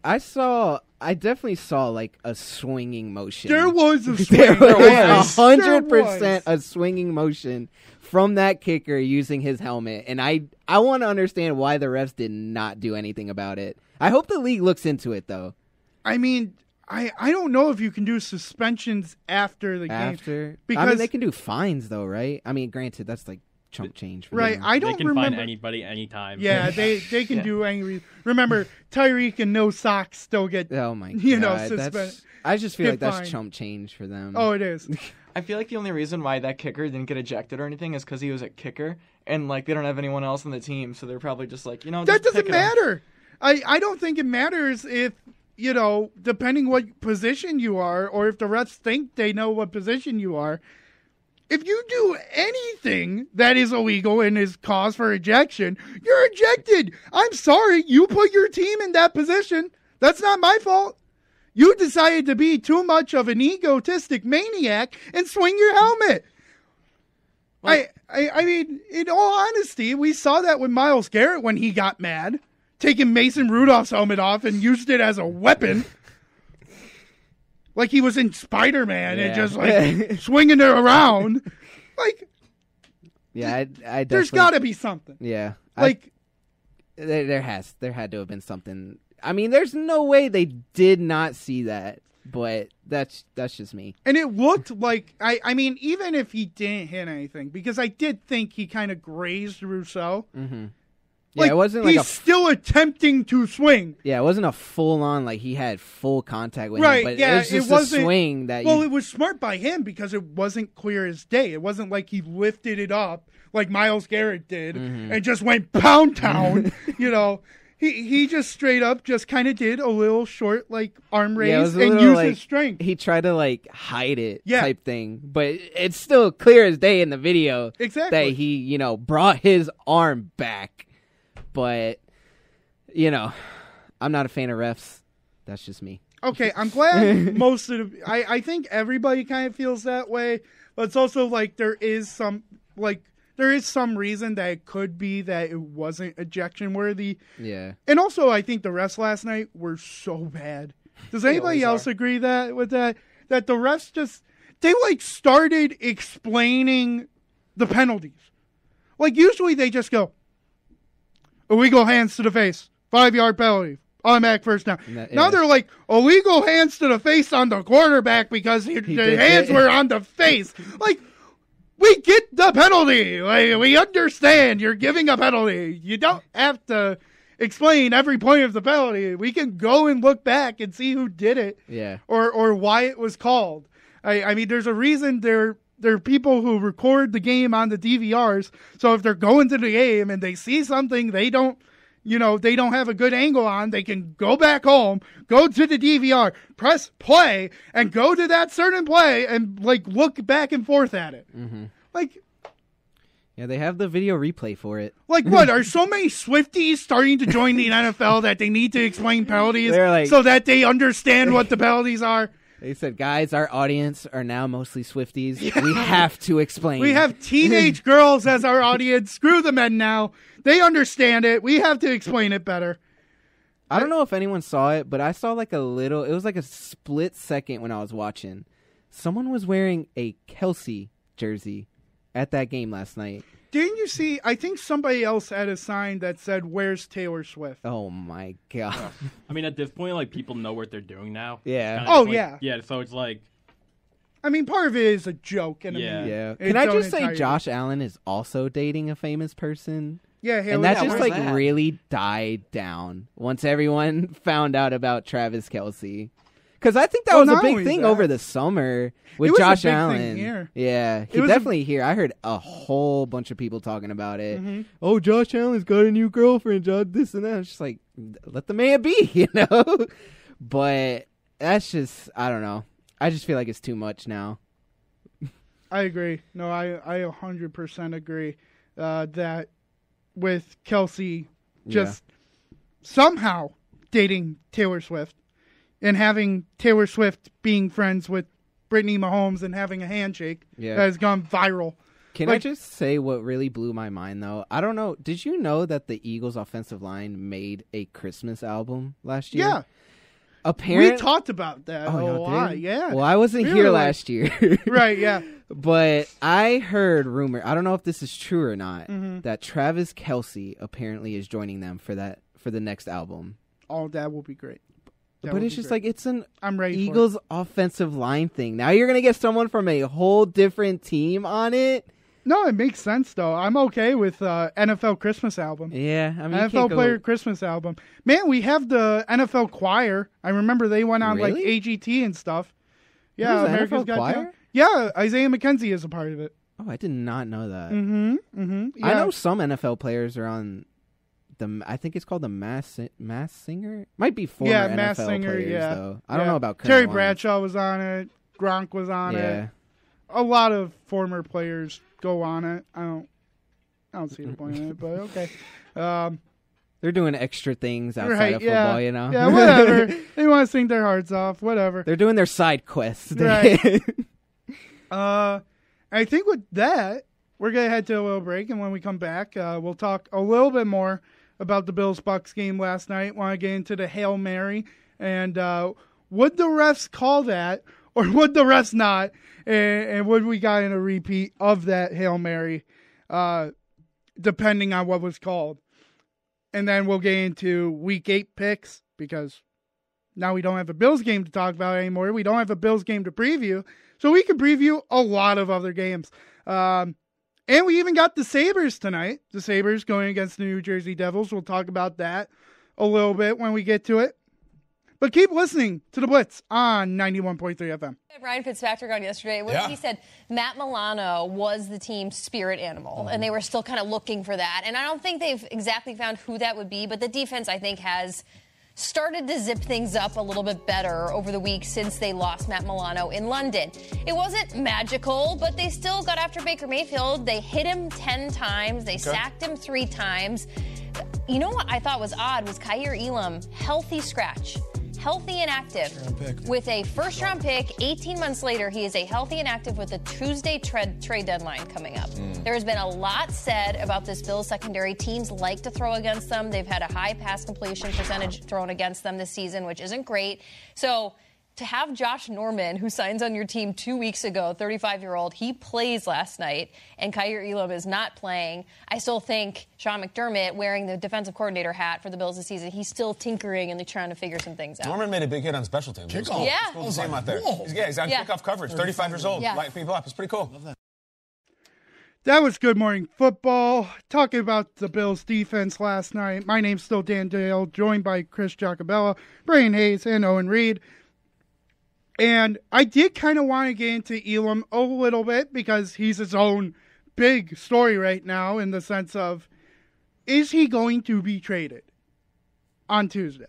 I definitely saw a swinging motion. There was a There swing. was 100% a swinging motion from that kicker using his helmet, and I want to understand why the refs did not do anything about it. I hope the league looks into it, though. I mean, I don't know if you can do suspensions after the game. Because they can do fines, though, right? I mean, granted, that's chump change. Right, them. I don't remember. remember. They can fine anybody anytime. Yeah, they can do any. Remember, Tyreek and no socks still get. Oh my God, suspended. I just feel like that's fine. chump change for them. Oh, it is. I feel like the only reason why that kicker didn't get ejected or anything is because he was a kicker, and they don't have anyone else on the team, so they're probably just that just doesn't matter. I don't think it matters if depending what position you are, or if the refs think they know what position you are. If you do anything that is illegal and is cause for ejection, you're ejected. I'm sorry, you put your team in that position. That's not my fault. You decided to be too much of an egotistic maniac and swing your helmet. Well, I mean, in all honesty, we saw that with Myles Garrett when he got mad, taking Mason Rudolph's helmet off and used it as a weapon. Like he was in Spider-Man and just swinging it around. Yeah, I definitely, there's got to be something. Yeah. There had to have been something. I mean, there's no way they did not see that. but that's just me. And it looked like, I mean, even if he didn't hit anything, because I did think he kind of grazed Rousseau. Mm-hmm. Yeah, it wasn't like he's still attempting to swing. Yeah, it wasn't a full on like he had full contact with right, him, but yeah, it was just a swing that. Well, it was smart by him because it wasn't clear as day. It wasn't like he lifted it up like Myles Garrett did and just went pound town. You know, he just straight up just kind of did a little short like arm raise and used his strength. He tried to like hide it type thing, but it's still clear as day in the video that he brought his arm back. But, I'm not a fan of refs. That's just me. Okay, I'm glad most of the... I think everybody kind of feels that way, but it's also like there is some reason that it could be that it wasn't ejection worthy. Yeah. And also, I think the refs last night were so bad. Does anybody else agree with that? That the refs just... They, started explaining the penalties. Usually they just go... Illegal hands to the face. 5-yard penalty. Automatic first down. Now they're like, illegal hands to the face on the quarterback because the hands were on the face. We get the penalty. We understand you're giving a penalty. You don't have to explain every point of the penalty. We can go and look back and see who did it. Yeah. Or why it was called. I mean, there's a reason there are people who record the game on the DVRs. So if they're going to the game and they see something they don't have a good angle on, they can go back home, go to the DVR, press play, and go to that certain play and look back and forth at it. Mm-hmm. Yeah, they have the video replay for it. What? Are so many Swifties starting to join the NFL that they need to explain penalties so that they understand what the penalties are? They said, guys, our audience are now mostly Swifties. Yeah. We have to explain. We have teenage girls as our audience. Screw the men now. They understand it. We have to explain it better. I don't know if anyone saw it, but I saw it was a split second when I was watching. Someone was wearing a Kelsey jersey at that game last night. Didn't you see? I think somebody else had a sign that said, "Where's Taylor Swift?" Oh my god! I mean, at this point, people know what they're doing now. Yeah. Yeah. So it's I mean, part of it is a joke. And yeah. Can I just say, Josh Allen is also dating a famous person? Yeah, and that just really died down once everyone found out about Travis Kelce. Because I think that was a big thing over the summer with Josh Allen. Here. Yeah, he definitely here. I heard a whole bunch of people talking about it. Mm-hmm. Oh, Josh Allen's got a new girlfriend, this and that. It's just let the man be, But that's just, I don't know. I just feel like it's too much now. I agree. No, I 100% agree that with Kelsey just somehow dating Taylor Swift. And having Taylor Swift being friends with Brittany Mahomes and having a handshake that has gone viral. Can I just say what really blew my mind, though? I don't know. Did you know that the Eagles' offensive line made a Christmas album last year? Yeah. Apparently, we talked about that a lot. Yeah. Well, I wasn't here last year. Right, yeah. But I heard rumor, I don't know if this is true or not, that Travis Kelce apparently is joining them for the next album. Oh, that will be great. But it's just it's an I'm ready Eagles offensive line thing. Now you're going to get someone from a whole different team on it. No, it makes sense, though. I'm okay with NFL Christmas album. Yeah. I mean, NFL player Christmas album. Man, we have the NFL choir. I remember they went on AGT and stuff. Yeah, America's Got Talent. Yeah, Isaiah McKenzie is a part of it. Oh, I did not know that. Yeah. I know some NFL players are on... I think it's called the Mass Singer. Might be former NFL Mass Singer, players, though. I don't know about current Terry ones. Bradshaw was on it. Gronk was on it. A lot of former players go on it. I don't see the point in it, but okay. They're doing extra things outside of football, Yeah, whatever. They want to sing their hearts off. Whatever. They're doing their side quests. Right. I think with that, we're going to head to a little break, and when we come back, we'll talk a little bit more about the Bills-Bucs game last night. Want to get into the Hail Mary, and would the refs call that, or would the refs not, and would we got in a repeat of that Hail Mary, depending on what was called. And then we'll get into Week 8 picks, because, Now we don't have a Bills game to talk about anymore. We don't have a Bills game to preview. So we can preview a lot of other games. And we even got the Sabres tonight. The Sabres going against the New Jersey Devils. We'll talk about that a little bit when we get to it. But keep listening to the Blitz on 91.3 FM. Ryan Fitzpatrick on yesterday. He said Matt Milano was the team's spirit animal, and they were still kind of looking for that. And I don't think they've exactly found who that would be, but the defense, I think, has started to zip things up a little bit better over the week since they lost Matt Milano in London. It wasn't magical, but they still got after Baker Mayfield. They hit him 10 times. They sacked him 3 times. You know what I thought was odd was Kaiir Elam, healthy scratch. Healthy and active with a first-round pick. 18 months later, he is a healthy and active with a Tuesday trade deadline coming up. There has been a lot said about this Bills secondary. Teams like to throw against them. They've had a high pass completion percentage thrown against them this season, which isn't great. So to have Josh Norman, who signs on your team 2 weeks ago, 35-year-old, he plays last night, and Kaiir Elam is not playing. I still think Sean McDermott, wearing the defensive coordinator hat for the Bills this season, he's still tinkering and they're trying to figure some things out. Norman made a big hit on special teams. Kickoff. Yeah. It's cool to see him out there. He's on kickoff coverage, 35 years old, lighting people up. It's pretty cool. Love that. That was Good Morning Football, talking about the Bills' defense last night. My name's still Dan Dale, joined by Chris Giacobella, Brayden Hayes, and Owen Reed. And I did kind of want to get into Elam a little bit because he's his own big story right now in the sense of, is he going to be traded on Tuesday?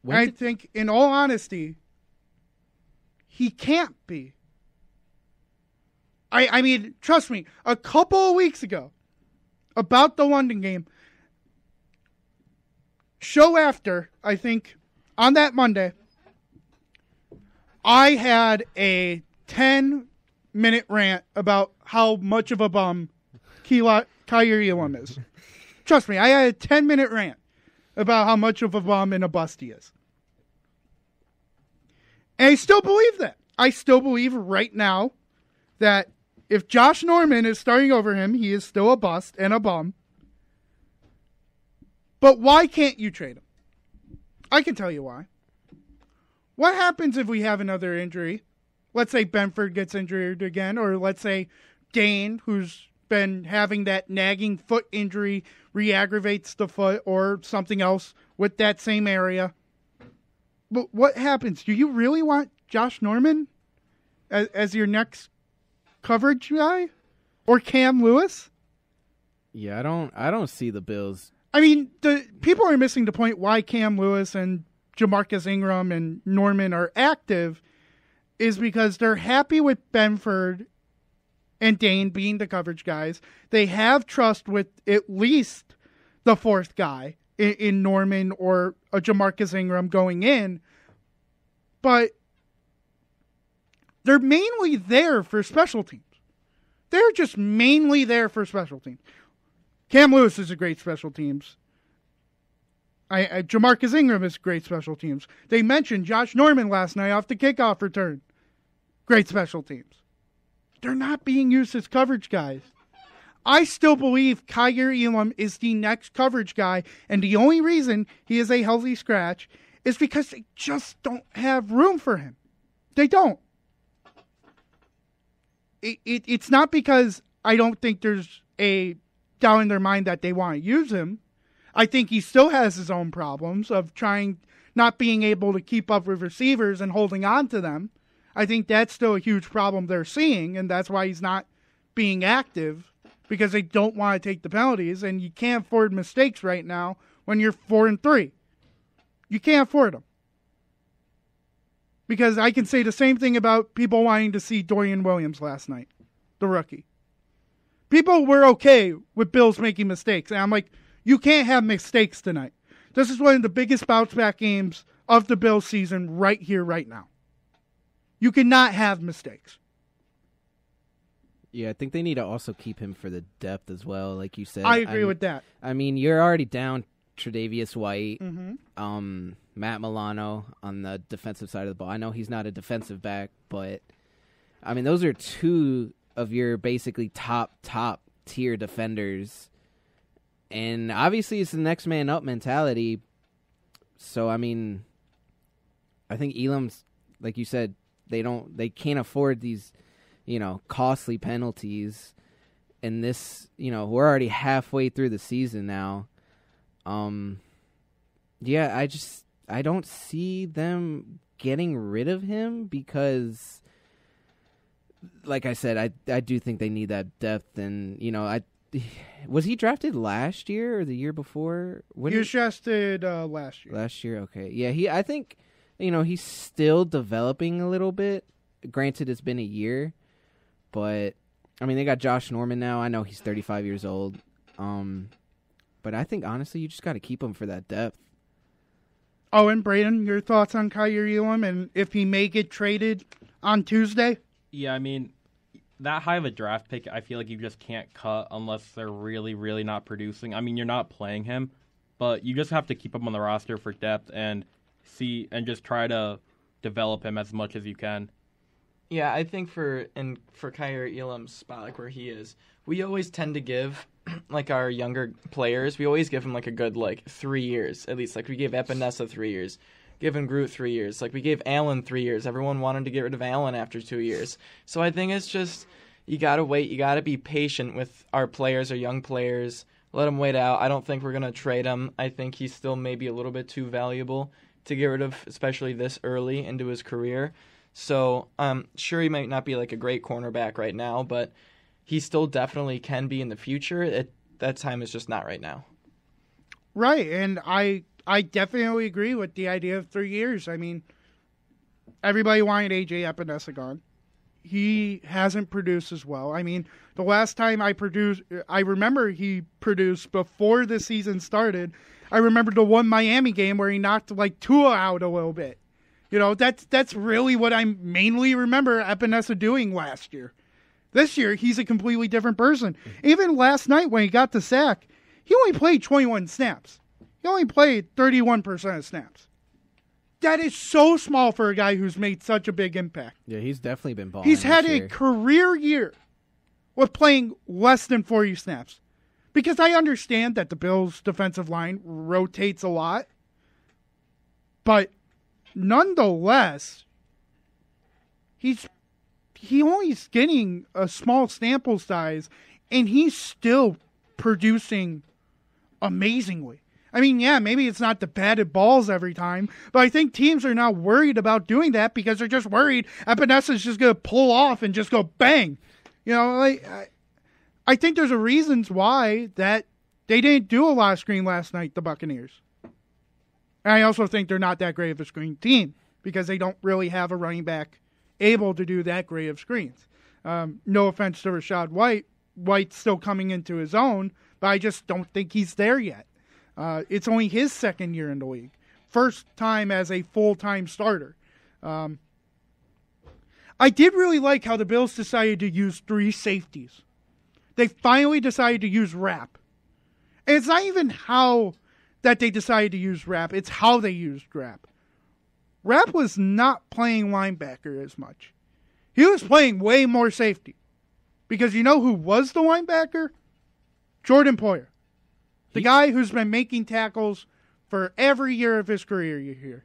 I think, in all honesty, he can't be. I mean, trust me, a couple of weeks ago, about the London game, show after, I think, on that Monday, I had a 10-minute rant about how much of a bum Kaiir Elam is. Trust me, I had a 10-minute rant about how much of a bum and a bust he is. And I still believe that. I still believe right now that if Josh Norman is starting over him, he is still a bust and a bum. But why can't you trade him? I can tell you why. What happens if we have another injury? Let's say Benford gets injured again, or let's say Dane, who's been having that nagging foot injury, re-aggravates the foot or something else with that same area. But what happens? Do you really want Josh Norman as your next coverage guy? Or Cam Lewis? Yeah, I don't see the Bills. I mean, the people are missing the point why Cam Lewis and Jamarcus Ingram and Norman are active is because they're happy with Benford and Dane being the coverage guys. They have trust with at least the fourth guy in Norman or a Jamarcus Ingram going in. But they're mainly there for special teams. They're just mainly there for special teams. Cam Lewis is a great special teams. Jamarcus Ingram is great special teams. They mentioned Josh Norman last night off the kickoff return. Great special teams. They're not being used as coverage guys. I still believe Kaiir Elam is the next coverage guy, and the only reason he is a healthy scratch is because they just don't have room for him. They don't. It's not because I don't think there's a doubt in their mind that they want to use him. I think he still has his own problems of not being able to keep up with receivers and holding on to them. I think that's still a huge problem they're seeing, and that's why he's not being active, because they don't want to take the penalties, and you can't afford mistakes right now when you're 4-3. You can't afford them. Because I can say the same thing about people wanting to see Dorian Williams last night, the rookie. People were okay with Bills making mistakes, and I'm like, you can't have mistakes tonight. This is one of the biggest bounce-back games of the Bills season right here, right now. You cannot have mistakes. Yeah, I think they need to also keep him for the depth as well, like you said. I agree with that. I mean, you're already down Tre'Davious White, Mm-hmm. Matt Milano on the defensive side of the ball. I know he's not a defensive back, but, I mean, those are two of your basically top tier defenders. And obviously it's the next man up mentality. So, I mean, I think Elam's, like you said, they can't afford these, costly penalties. And this, we're already halfway through the season now. Yeah, I don't see them getting rid of him because, like I said, I do think they need that depth. And, was he drafted last year or the year before? He was drafted last year. Last year, okay. Yeah, I think, he's still developing a little bit. Granted, it's been a year, but, they got Josh Norman now. I know he's 35 years old. But I think, honestly, you just got to keep him for that depth. Oh, and Brayden, your thoughts on Kaiir Elam and if he may get traded on Tuesday? Yeah, that high of a draft pick, I feel like you just can't cut unless they're really, really not producing. You're not playing him, but you just have to keep him on the roster for depth and just try to develop him as much as you can. Yeah, I think for Kaiir Elam's spot, like where he is, we always tend to give our younger players, we always give them a good 3 years at least. We gave Epinesa 3 years, given Groot 3 years. We gave Allen 3 years. Everyone wanted to get rid of Allen after 2 years. So I think it's just you gotta wait. You gotta be patient with our players, our young players. Let them wait out. I don't think we're gonna trade him. I think he's still maybe a little bit too valuable to get rid of, especially this early into his career. So sure, he might not be a great cornerback right now, but he still definitely can be in the future. That time is just not right now. Right, and I definitely agree with the idea of 3 years. Everybody wanted A.J. Epinesa gone. He hasn't produced as well. The last time I remember he produced before the season started. I remember the one Miami game where he knocked Tua out a little bit. That's really what I mainly remember Epinesa doing last year. This year, he's a completely different person. Even last night when he got the sack, he only played 21 snaps. He only played 31% of snaps. That is so small for a guy who's made such a big impact. Yeah, he's definitely been balling. He's had a career year with playing less than 40 snaps. Because I understand that the Bills' defensive line rotates a lot. But nonetheless, he only is getting a small sample size, and he's still producing amazingly. Yeah, maybe it's not the batted balls every time, but I think teams are not worried about doing that because they're just worried Epinesa's just going to pull off and just go bang. I think there's a reasons why that they didn't do a lot of screen last night, the Buccaneers. And I also think they're not that great of a screen team because they don't really have a running back able to do that great of screens. No offense to Rashad White. White's still coming into his own, but I just don't think he's there yet. It's only his second year in the league. First time as a full-time starter. I did really like how the Bills decided to use 3 safeties. They finally decided to use Rapp. And it's not even how that they decided to use Rapp. It's how they used Rapp. Rapp was not playing linebacker as much. He was playing way more safety. Because you know who was the linebacker? Jordan Poyer. The guy who's been making tackles for every year of his career here.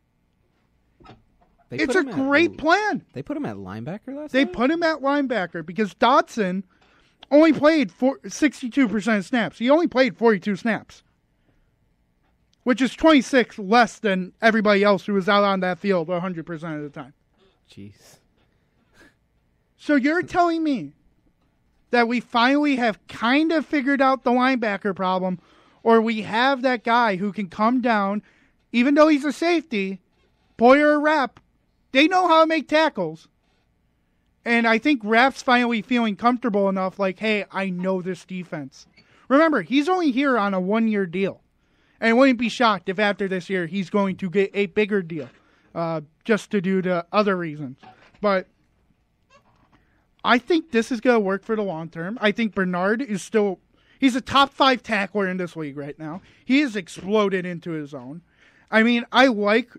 It's a great plan. They put him at linebacker last They time? put him at linebacker because Dotson only played 62% of snaps. He only played 42 snaps. Which is 26 less than everybody else who was out on that field 100% of the time. Jeez. So you're telling me that we finally have kind of figured out the linebacker problem, or we have that guy who can come down, even though he's a safety, Poyer or Rapp, they know how to make tackles. And I think Rapp's finally feeling comfortable enough, hey, I know this defense. Remember, he's only here on a 1-year deal. And I wouldn't be shocked if after this year he's going to get a bigger deal, just to do the other reasons. But I think this is going to work for the long term. I think Bernard is still, he's a top 5 tackler in this league right now. He has exploded into his own. I like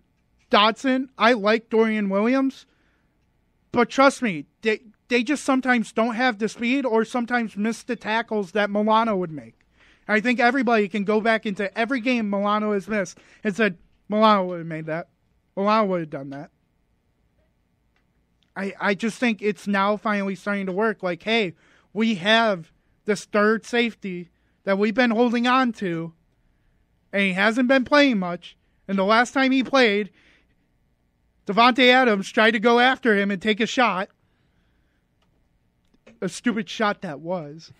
Dotson. I like Dorian Williams. But trust me, they just sometimes don't have the speed or sometimes miss the tackles that Milano would make. I think everybody can go back into every game Milano has missed and said, Milano would have made that. Milano would have done that. I just think it's now finally starting to work. Like, hey, we have this third safety that we've been holding on to, and he hasn't been playing much. And the last time he played, Devontae Adams tried to go after him and take a shot. A stupid shot that was.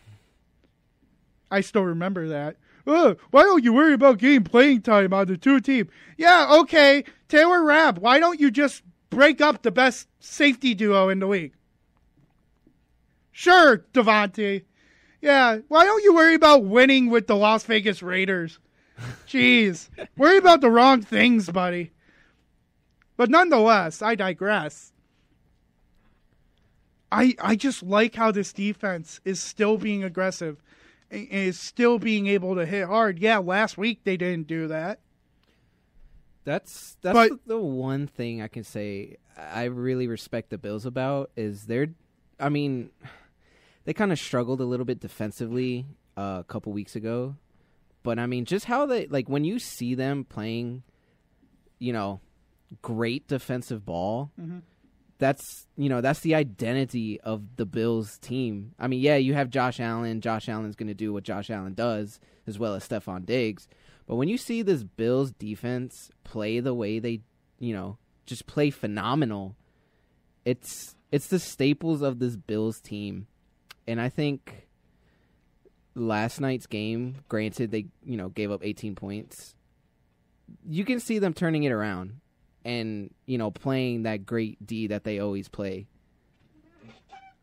I still remember that. Why don't you worry about getting playing time on the two team? Yeah, okay, Taylor Rapp, why don't you just break up the best safety duo in the league? Sure, Devontae. Yeah, why don't you worry about winning with the Las Vegas Raiders? Jeez, worry about the wrong things, buddy. But nonetheless, I digress. I just like how this defense is still being aggressive and is still being able to hit hard. Yeah, last week they didn't do that. That's the one thing I can say I really respect the Bills about is they kind of struggled a little bit defensively a couple weeks ago. But, I mean, just how they, like, when you see them playing, great defensive ball, that's the identity of the Bills team. I mean, yeah, you have Josh Allen. Josh Allen's going to do what Josh Allen does, as well as Stephon Diggs. But when you see this Bills defense play the way they, just play phenomenal, it's the staples of this Bills team. And I think last night's game, granted they, gave up 18 points, you can see them turning it around and, playing that great D that they always play.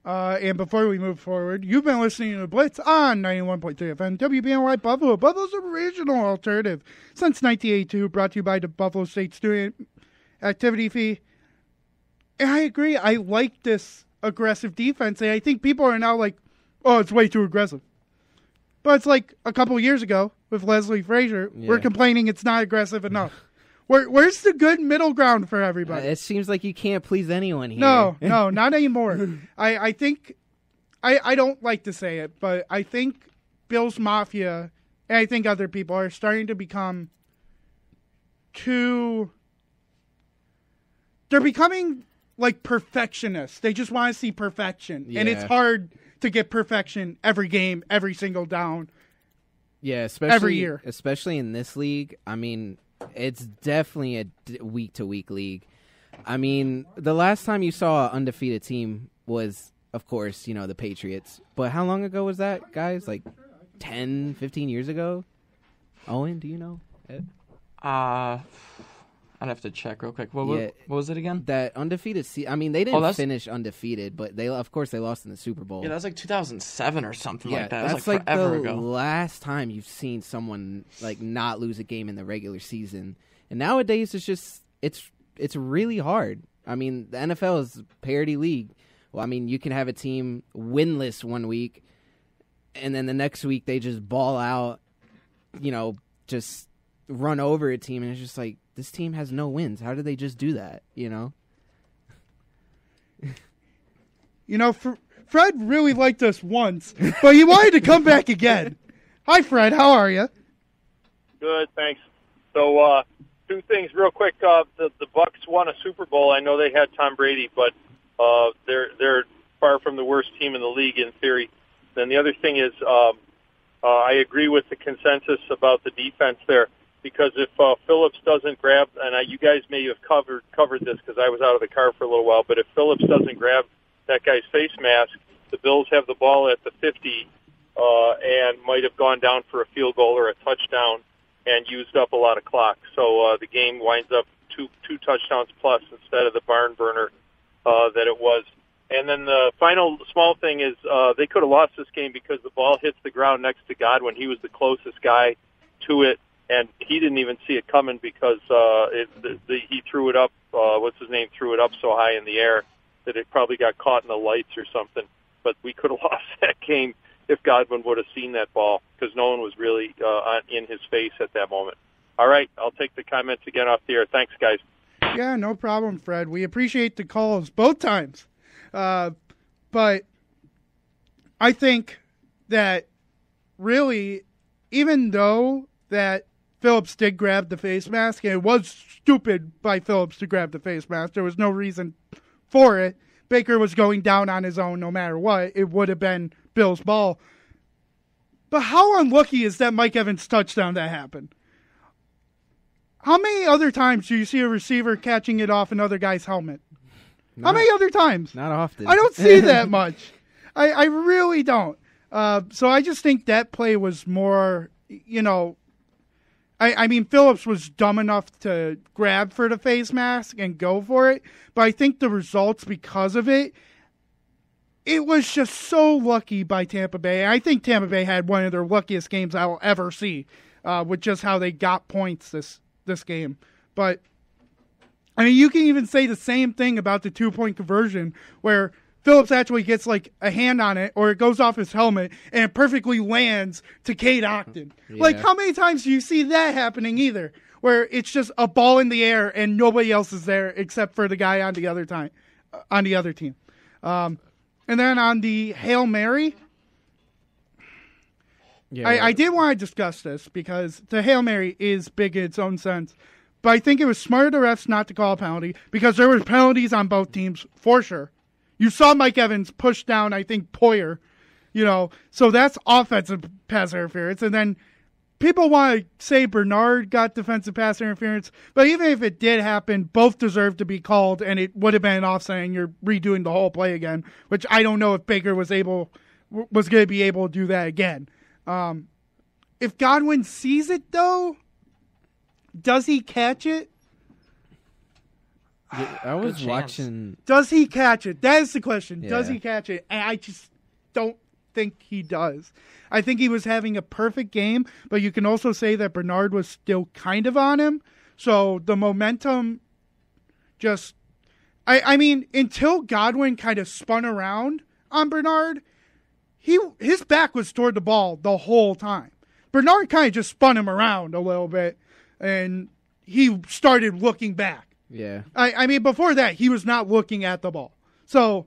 And before we move forward, you've been listening to Blitz on 91.3 FM, WBNY Buffalo, Buffalo's original alternative since 1982, brought to you by the Buffalo State Student Activity Fee. And I agree. I like this aggressive defense, and I think people are now like, oh, it's way too aggressive. But it's like a couple of years ago with Leslie Frazier, we're complaining it's not aggressive enough. Where's the good middle ground for everybody? It seems like you can't please anyone here. No, not anymore. I think, I don't like to say it, but I think Bills Mafia, and I think other people are starting to become they're becoming like perfectionists. They just want to see perfection. Yeah. And it's hard to get perfection every game, every single down. Yeah, especially every year. Especially in this league. I mean, it's definitely a week-to-week league. I mean, the last time you saw an undefeated team was, of course, the Patriots. But how long ago was that, guys? Like 10, 15 years ago? Owen, do you know? I'd have to check real quick. What was it again? That undefeated I mean, they didn't finish undefeated, but they lost in the Super Bowl. Yeah, that was like 2007 or something like that. That's like forever the ago. Last time you've seen someone like not lose a game in the regular season. And nowadays it's really hard. I mean, the NFL is a parity league. Well, I mean, you can have a team winless one week, and then the next week they just ball out, just run over a team, and it's just like, this team has no wins. How did they just do that, Fred really liked us once, but he wanted to come back again. Hi, Fred. How are you? Good, thanks. So, two things real quick. The Bucks won a Super Bowl. I know they had Tom Brady, but they're far from the worst team in the league in theory. Then the other thing is, I agree with the consensus about the defense there. Because if Phillips doesn't grab, and you guys may have covered this because I was out of the car for a little while, but if Phillips doesn't grab that guy's face mask, the Bills have the ball at the 50 and might have gone down for a field goal or a touchdown and used up a lot of clock. So the game winds up two touchdowns plus instead of the barn burner that it was. And then the final small thing is they could have lost this game because the ball hits the ground next to Godwin. He was the closest guy to it. And he didn't even see it coming because he threw it up. Threw it up so high in the air that it probably got caught in the lights or something. But we could have lost that game if Godwin would have seen that ball because no one was really in his face at that moment. All right, I'll take the comments again off the air. Thanks, guys. Yeah, no problem, Fred. We appreciate the calls both times. But I think that really, even though that Phillips did grab the face mask, and it was stupid by Phillips to grab the face mask. There was no reason for it. Baker was going down on his own no matter what. It would have been Bills' ball. But how unlucky is that Mike Evans touchdown that happened? How many other times do you see a receiver catching it off another guy's helmet? How many other times? Not often. I don't see that much. I really don't. So I just think that play was more, I mean, Phillips was dumb enough to grab for the face mask and go for it. But I think the results because of it, it was just so lucky by Tampa Bay. I think Tampa Bay had one of their luckiest games I will ever see with just how they got points this game. But, I mean, you can even say the same thing about the 2-point conversion where Phillips actually gets like a hand on it or it goes off his helmet and it perfectly lands to Cade Ogden. Yeah. Like, how many times do you see that happening either? Where it's just a ball in the air and nobody else is there except for the guy on the other team. And then on the Hail Mary, I did want to discuss this because the Hail Mary is big in its own sense. But I think it was smart of the refs not to call a penalty because there were penalties on both teams for sure. You saw Mike Evans push down, I think, Poyer, so that's offensive pass interference. And then people want to say Bernard got defensive pass interference, but even if it did happen, both deserve to be called, and it would have been an offside, and you're redoing the whole play again, which I don't know if Baker was going to be able to do that again. If Godwin sees it, though, does he catch it? I was watching. Does he catch it? That is the question. Yeah. Does he catch it? And I just don't think he does. I think he was having a perfect game, but you can also say that Bernard was still kind of on him. So the momentum just... I mean, until Godwin kind of spun around on Bernard, his back was toward the ball the whole time. Bernard kind of just spun him around a little bit, and he started looking back. Yeah. I mean, before that, he was not looking at the ball. So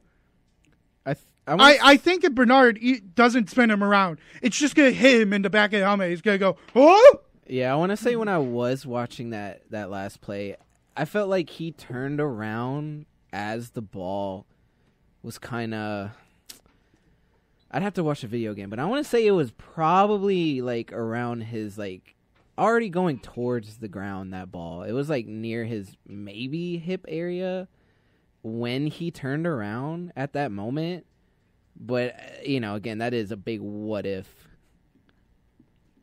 I think if Bernard doesn't spin him around, it's just going to hit him in the back of the helmet. He's going to go, oh! Yeah, I want to say when I was watching that last play, I felt like he turned around as the ball was kind of... I'd have to watch the video again, but I want to say it was probably like around his like... already going towards the ground, that ball. It was like near his maybe hip area when he turned around at that moment. But, again, that is a big what if.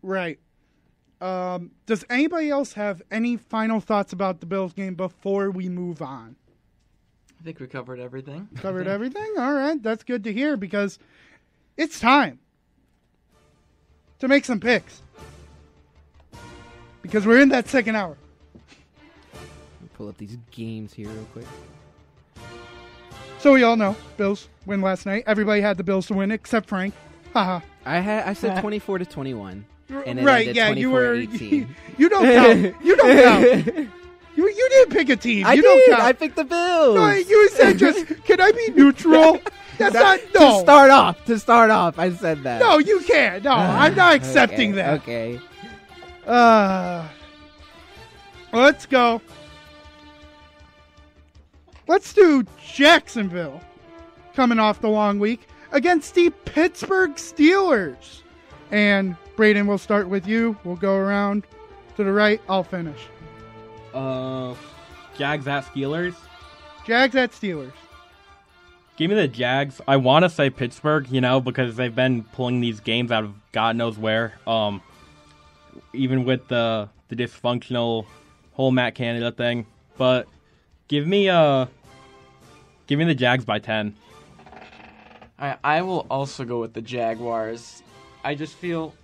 Right. Does anybody else have any final thoughts about the Bills game before we move on? I think we covered everything. Covered everything? All right. That's good to hear because it's time to make some picks. Because we're in that second hour. Pull up these games here real quick. So we all know Bills win last night. Everybody had the Bills to win except Frank. Haha. I said 24-21. And right, yeah, you were. 18. You don't count. You don't count. You didn't pick a team. You don't count. I picked the Bills. No, you said just. Can I be neutral? That's not. No. To start off, I said that. No, you can't. No, I'm not accepting that. Okay. Let's go. Let's do Jacksonville coming off the long week against the Pittsburgh Steelers. And Brayden, we'll start with you. We'll go around to the right. I'll finish. Jags at Steelers. Jags at Steelers. Give me the Jags. I want to say Pittsburgh, because they've been pulling these games out of God knows where. Even with the dysfunctional whole Matt Canada thing. But give me the Jags by 10. I will also go with the Jaguars. I just feel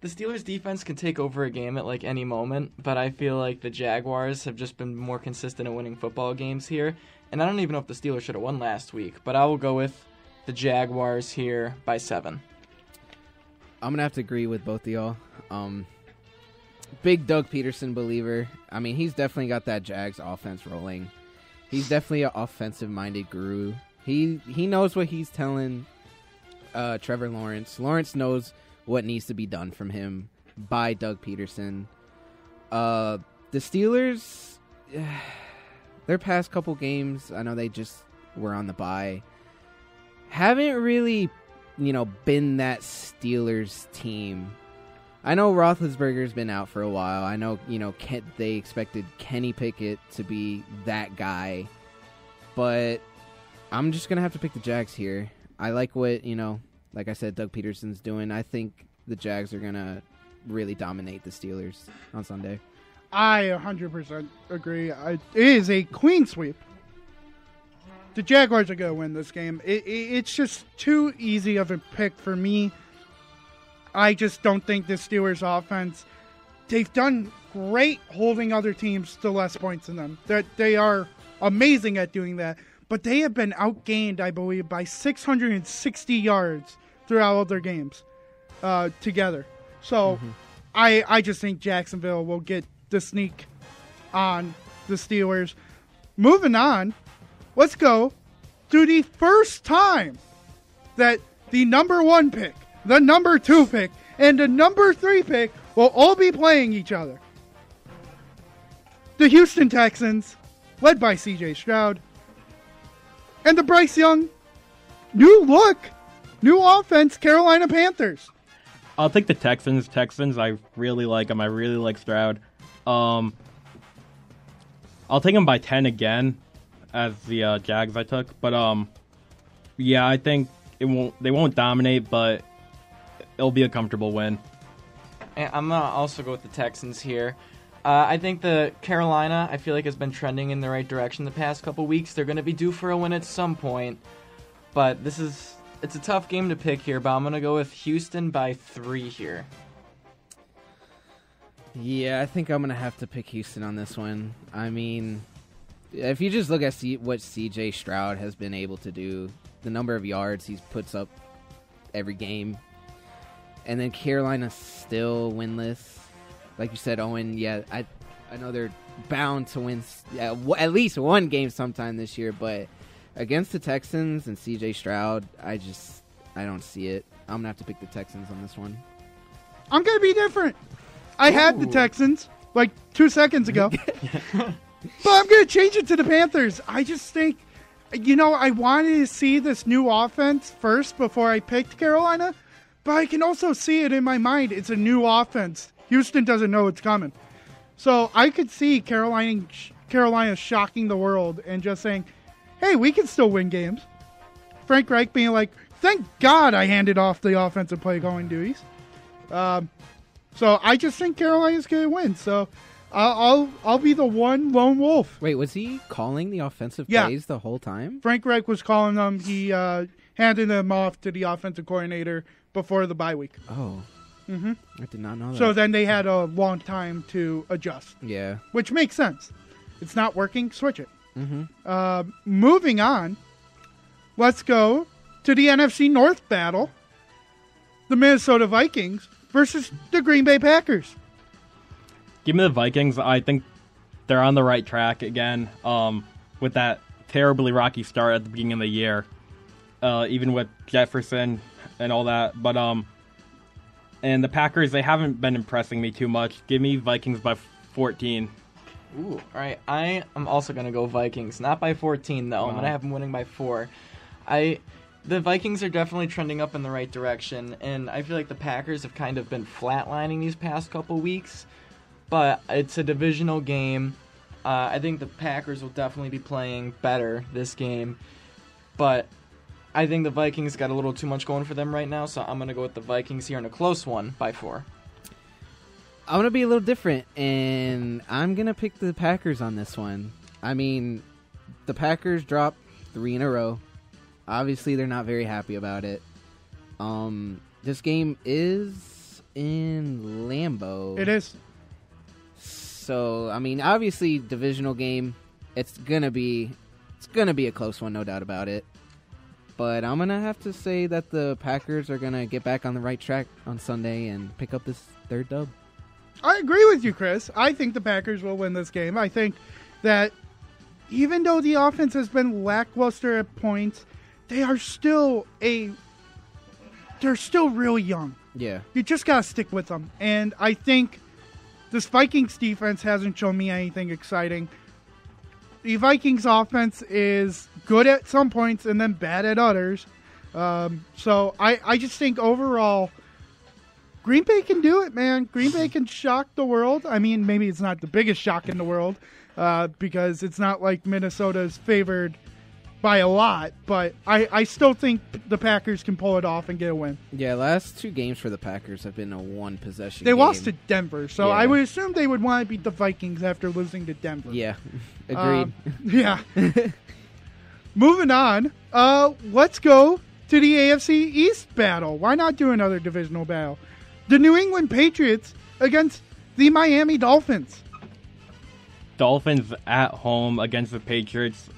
the Steelers' defense can take over a game at like any moment, but I feel like the Jaguars have just been more consistent at winning football games here. And I don't even know if the Steelers should have won last week, but I will go with the Jaguars here by 7. I'm going to have to agree with both of y'all. Big Doug Peterson believer. I mean, he's definitely got that Jags offense rolling. He's definitely an offensive-minded guru. He knows what he's telling Trevor Lawrence. Lawrence knows what needs to be done from him by Doug Peterson. The Steelers, their past couple games, I know they just were on the bye, haven't really, been that Steelers team. I know Roethlisberger's been out for a while. I know, they expected Kenny Pickett to be that guy. But I'm just going to have to pick the Jags here. I like what, like I said, Doug Peterson's doing. I think the Jags are going to really dominate the Steelers on Sunday. I 100% agree. It is a clean sweep. The Jaguars are going to win this game. It's just too easy of a pick for me. I just don't think the Steelers offense, they've done great holding other teams to less points than them. They are amazing at doing that. But they have been outgained, I believe, by 660 yards throughout all their games together. So I just think Jacksonville will get the sneak on the Steelers. Moving on, let's go to the first time that the number 1 pick, the number 2 pick, and the number 3 pick will all be playing each other. The Houston Texans, led by C.J. Stroud, and the Bryce Young, new look, new offense, Carolina Panthers. I'll take the Texans. I really like them. I really like Stroud. I'll take them by 10 again, as the Jags I took. But yeah, I think they won't dominate, but it'll be a comfortable win. And I'm gonna also go with the Texans here. I think the Carolina, I feel like, has been trending in the right direction the past couple weeks. They're going to be due for a win at some point. But it's a tough game to pick here, but I'm going to go with Houston by 3 here. Yeah, I think I'm going to have to pick Houston on this one. I mean, if you just look at what C.J. Stroud has been able to do, the number of yards he puts up every game, and then Carolina's still winless. Like you said, Owen, yeah, I know they're bound to win at least one game sometime this year, but against the Texans and C.J. Stroud, I don't see it. I'm going to have to pick the Texans on this one. I'm going to be different. I had the Texans like 2 seconds ago, but I'm going to change it to the Panthers. I just think, I wanted to see this new offense first before I picked Carolina, but I can also see it in my mind. It's a new offense. Houston doesn't know it's coming. So I could see Carolina shocking the world and just saying, hey, we can still win games. Frank Reich being like, thank God I handed off the offensive play calling duties. So I just think Carolina's going to win. So I'll be the one lone wolf. Wait, was he calling the offensive plays the whole time? Frank Reich was calling them. He handed them off to the offensive coordinator before the bye week. Oh. Mm-hmm. I did not know that. So then they had a long time to adjust. Yeah. Which makes sense. It's not working, switch it. Mm-hmm. Moving on, let's go to the NFC North battle. The Minnesota Vikings versus the Green Bay Packers. Give me the Vikings. I think they're on the right track again with that terribly rocky start at the beginning of the year, even with Jefferson and all that. But and the Packers, they haven't been impressing me too much. Give me Vikings by 14. Ooh, all right. I am also going to go Vikings. Not by 14, though. I'm going to have them winning by 4. The Vikings are definitely trending up in the right direction, and I feel like the Packers have kind of been flatlining these past couple weeks, but it's a divisional game. I think the Packers will definitely be playing better this game, but I think the Vikings got a little too much going for them right now, so I'm going to go with the Vikings here in a close one by 4. I'm going to be a little different, and I'm going to pick the Packers on this one. I mean, the Packers dropped 3 in a row. Obviously, they're not very happy about it. This game is in Lambeau. It is. So, I mean, obviously, divisional game. It's gonna be a close one, no doubt about it. But I'm gonna have to say that the Packers are gonna get back on the right track on Sunday and pick up this 3rd dub. I agree with you, Chris. I think the Packers will win this game. I think that even though the offense has been lackluster at points, they are still they're still really young. Yeah. You just got to stick with them. And I think this Vikings defense hasn't shown me anything exciting. the Vikings offense is good at some points and then bad at others. So I just think overall, Green Bay can do it, man. Green Bay can shock the world. I mean, maybe it's not the biggest shock in the world because it's not like Minnesota's favored by a lot, but I still think the Packers can pull it off and get a win. Yeah, last 2 games for the Packers have been a one-possession They game. lost to Denver, so I would assume they would want to beat the Vikings after losing to Denver. Yeah, agreed. Yeah. Moving on, let's go to the AFC East battle. Why not do another divisional battle? The New England Patriots against the Miami Dolphins. Dolphins at home against the Patriots.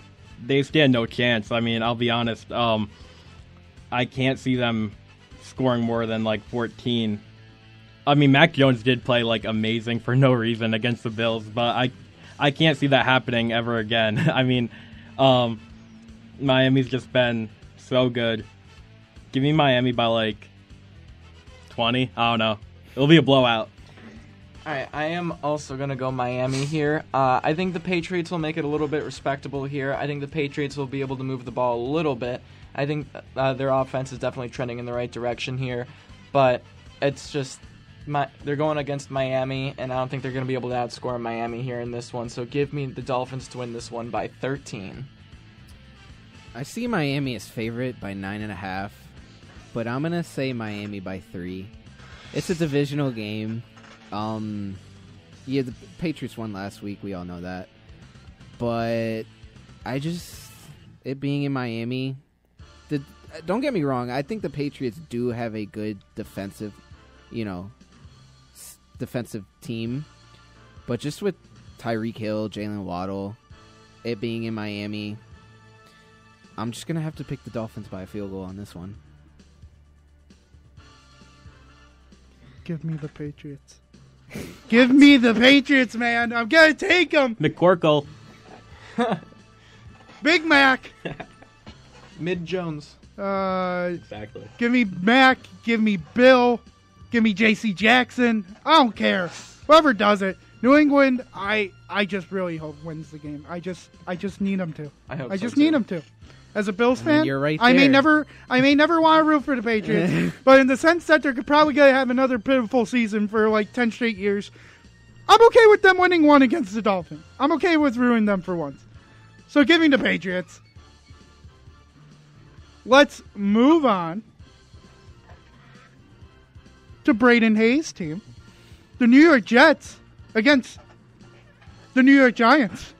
They stand no chance. I mean, I'll be honest. I can't see them scoring more than like 14. I mean, Mac Jones did play like amazing for no reason against the Bills, but I can't see that happening ever again. I mean, Miami's just been so good. Give me Miami by like 20. I don't know. It'll be a blowout. All right, I am also going to go Miami here. I think the Patriots will make it a little bit respectable here. I think the Patriots will be able to move the ball a little bit. I think their offense is definitely trending in the right direction here, but it's just they're going against Miami, and I don't think they're going to be able to outscore Miami here in this one. So give me the Dolphins to win this one by 13. I see Miami as favorite by 9.5, but I'm going to say Miami by 3. It's a divisional game. Yeah, the Patriots won last week. We all know that. But it being in Miami, don't get me wrong. I think the Patriots do have a good defensive team. But just with Tyreek Hill, Jalen Waddle, it being in Miami, I'm just going to have to pick the Dolphins by a field goal on this one. Give me the Patriots. Give me the Patriots, man. I'm going to take them. McCorkle. Big Mac. Mid Jones. Exactly. Give me Mac. Give me Bill. Give me J.C. Jackson. I don't care. Whoever does it. New England, I just really hope wins the game. I just need them to. I just need them to. As a Bills fan, you're right I may there. never want to root for the Patriots, but in the sense that they're probably going to have another pitiful season for like 10 straight years, I'm okay with them winning one against the Dolphins. I'm okay with ruining them for once. So give me the Patriots. Let's move on to Brayden Hayes' team, the New York Jets against the New York Giants.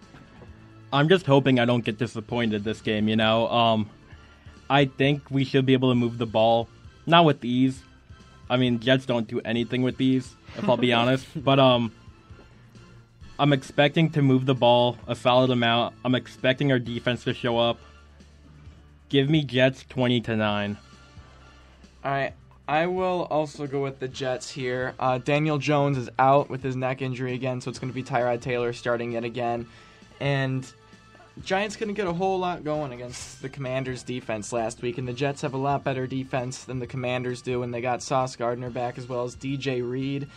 I'm just hoping I don't get disappointed this game, I think we should be able to move the ball. Not with ease. I mean, Jets don't do anything with ease, if I'll be honest. But I'm expecting to move the ball a solid amount. I'm expecting our defense to show up. Give me Jets 20-9. All right. I will also go with the Jets here. Daniel Jones is out with his neck injury again, so it's going to be Tyrod Taylor starting yet again. And Giants couldn't get a whole lot going against the Commanders' defense last week, and the Jets have a lot better defense than the Commanders do, and they got Sauce Gardner back as well as DJ Reed.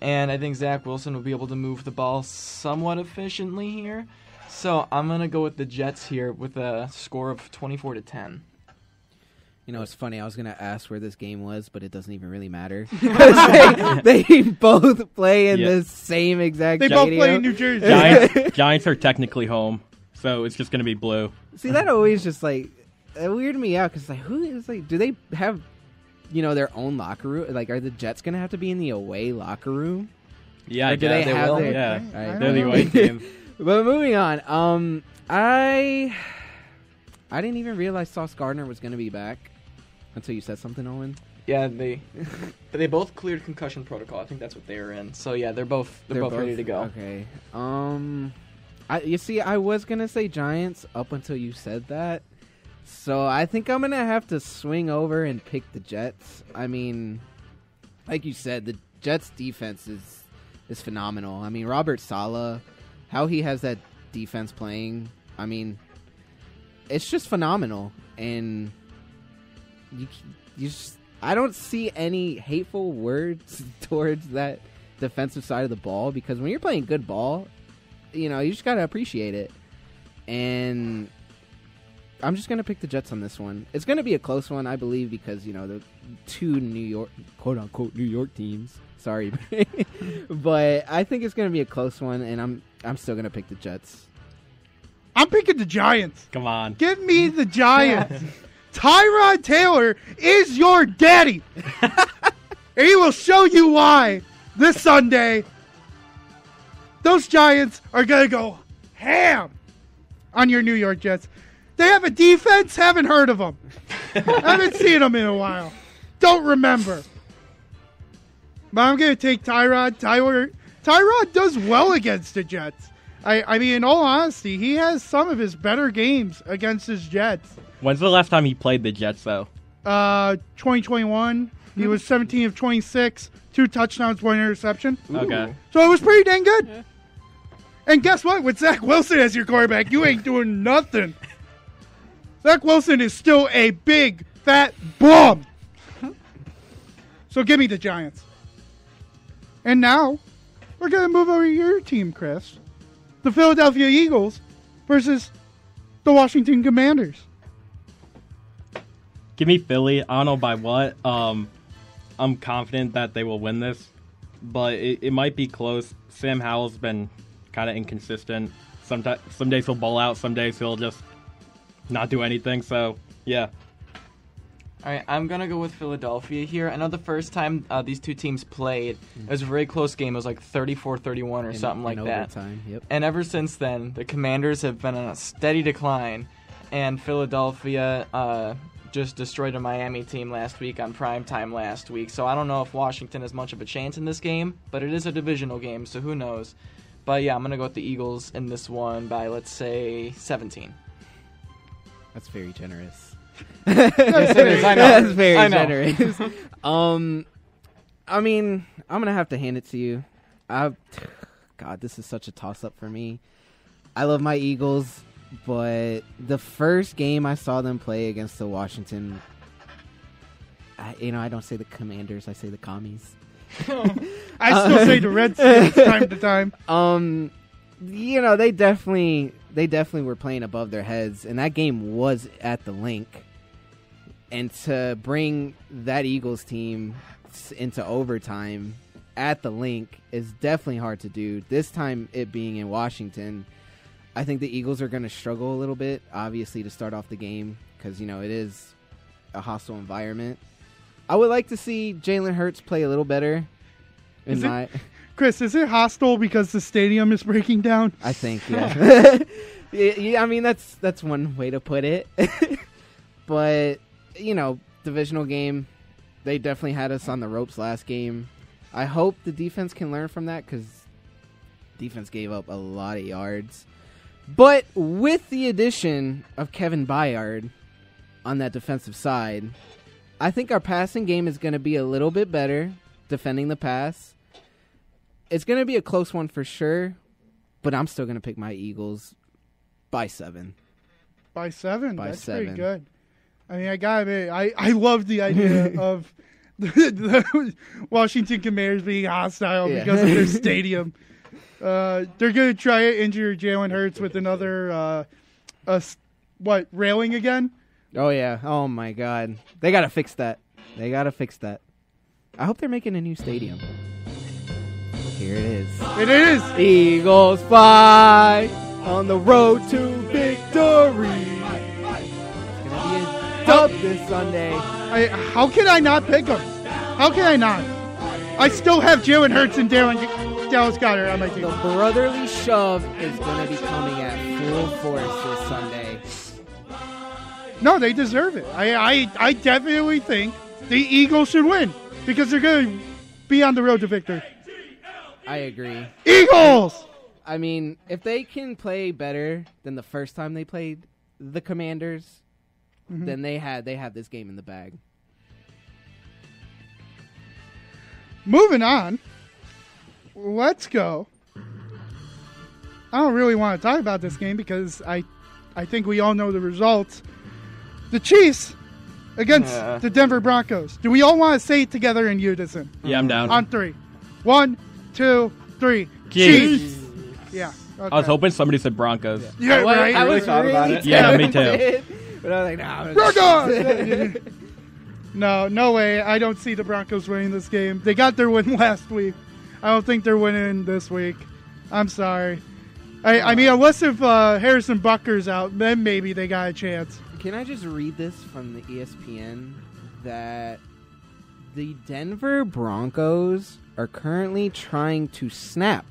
And I think Zach Wilson will be able to move the ball somewhat efficiently here. So I'm going to go with the Jets here with a score of 24-10. It's funny. I was going to ask where this game was, but it doesn't even really matter. they both play in the same exact They stadium. both play in New Jersey. Giants are technically home, so it's just going to be blue. See, that always just, it weirded me out, because, do they have, their own locker room? Are the Jets going to have to be in the away locker room? Yeah, or do they have will. their... Yeah, right. they're the away team. But moving on, I didn't even realize Sauce Gardner was going to be back until you said something, Owen. Yeah, they both cleared concussion protocol. I think that's what they were in. So yeah, they're both ready to go. Okay. You see, I was gonna say Giants up until you said that, so I think I'm gonna have to swing over and pick the Jets. I mean, like you said, the Jets' defense is phenomenal. I mean, Robert Saleh, how he has that defense playing, I mean, it's just phenomenal. And I don't see any hateful words towards that defensive side of the ball, because when you're playing good ball, you just got to appreciate it. And I'm just going to pick the Jets on this one. It's going to be a close one, I believe, because, the two New York, quote-unquote, New York teams. Sorry. But I think it's going to be a close one, and I'm still going to pick the Jets. I'm picking the Giants. Come on. Give me the Giants. Tyrod Taylor is your daddy. And he will show you why this Sunday. Those Giants are going to go ham on your New York Jets. They have a defense. Haven't heard of them. Haven't seen them in a while. Don't remember. But I'm going to take Tyrod. Tyrod does well against the Jets. I mean, in all honesty, he has some of his better games against his Jets. When's the last time he played the Jets, though? 2021. He was 17 of 26, 2 touchdowns, 1 interception. Okay. So it was pretty dang good. Yeah. And guess what? With Zach Wilson as your quarterback, you ain't doing nothing. Zach Wilson is still a big, fat bum. So give me the Giants. And now, we're going to move over to your team, Chris. The Philadelphia Eagles versus the Washington Commanders. Give me Philly. I don't know by what. I'm confident that they will win this, but it might be close. Sam Howell's been kind of inconsistent. Some days he'll bowl out, some days he'll just not do anything. So, yeah. All right, I'm going to go with Philadelphia here. I know the first time these two teams played, it was a very close game. It was like 34-31 or something like that. Overtime, yep. And ever since then, the Commanders have been on a steady decline, and Philadelphia just destroyed a Miami team last week on primetime last week. So I don't know if Washington has much of a chance in this game, but it is a divisional game, so who knows. But yeah, I'm going to go with the Eagles in this one by, let's say, 17. That's very generous. Yes, it is. I know. That's very generous. I mean, I'm going to have to hand it to you. God, this is such a toss-up for me. I love my Eagles, but the first game I saw them play against the Washington, I don't say the Commanders, I say the Commies. I still say the Redskins time to time. They definitely were playing above their heads, and that game was at the Link. And to bring that Eagles team into overtime at the Link is definitely hard to do. This time, it being in Washington, I think the Eagles are going to struggle a little bit, obviously, to start off the game because, it is a hostile environment. I would like to see Jalen Hurts play a little better. Chris, is it hostile because the stadium is breaking down? I think, yeah. Yeah, I mean, that's one way to put it. But, divisional game, they definitely had us on the ropes last game. I hope the defense can learn from that because defense gave up a lot of yards. But with the addition of Kevin Byard on that defensive side, I think our passing game is going to be a little bit better defending the pass. It's going to be a close one for sure, but I'm still going to pick my Eagles by 7. By 7? By That's 7. pretty good. I mean, I gotta admit, I love the idea of the Washington Commanders being hostile because of their stadium. They're going to try to injure Jalen Hurts with another, railing again? Oh, yeah. Oh, my God. They got to fix that. I hope they're making a new stadium. Here it is. It is. Eagles fly on the road to victory. It's going to be a dub this Sunday. How can I not pick them? How can I not? I still have Jalen Hurts and Dallas Goedert on my team. The brotherly shove is going to be coming at full force this Sunday. No, they deserve it. I definitely think the Eagles should win because they're going to be on the road to victory. I agree. Eagles! I mean, if they can play better than the first time they played the Commanders, then they have this game in the bag. Moving on. Let's go. I don't really want to talk about this game because I think we all know the results. The Chiefs against the Denver Broncos. Do we all want to say it together in unison? Yeah, I'm down. On 3. 1, 2, 3. Chiefs. Yeah. I was hoping somebody said Broncos. Yeah, right. I was thought about it. Yeah, me too. But I was like, nah. Broncos! No way. I don't see the Broncos winning this game. They got their win last week. I don't think they're winning this week. I'm sorry. I mean, unless if Harrison Butker's out, then maybe they got a chance. Can I just read this from the ESPN that the Denver Broncos are currently trying to snap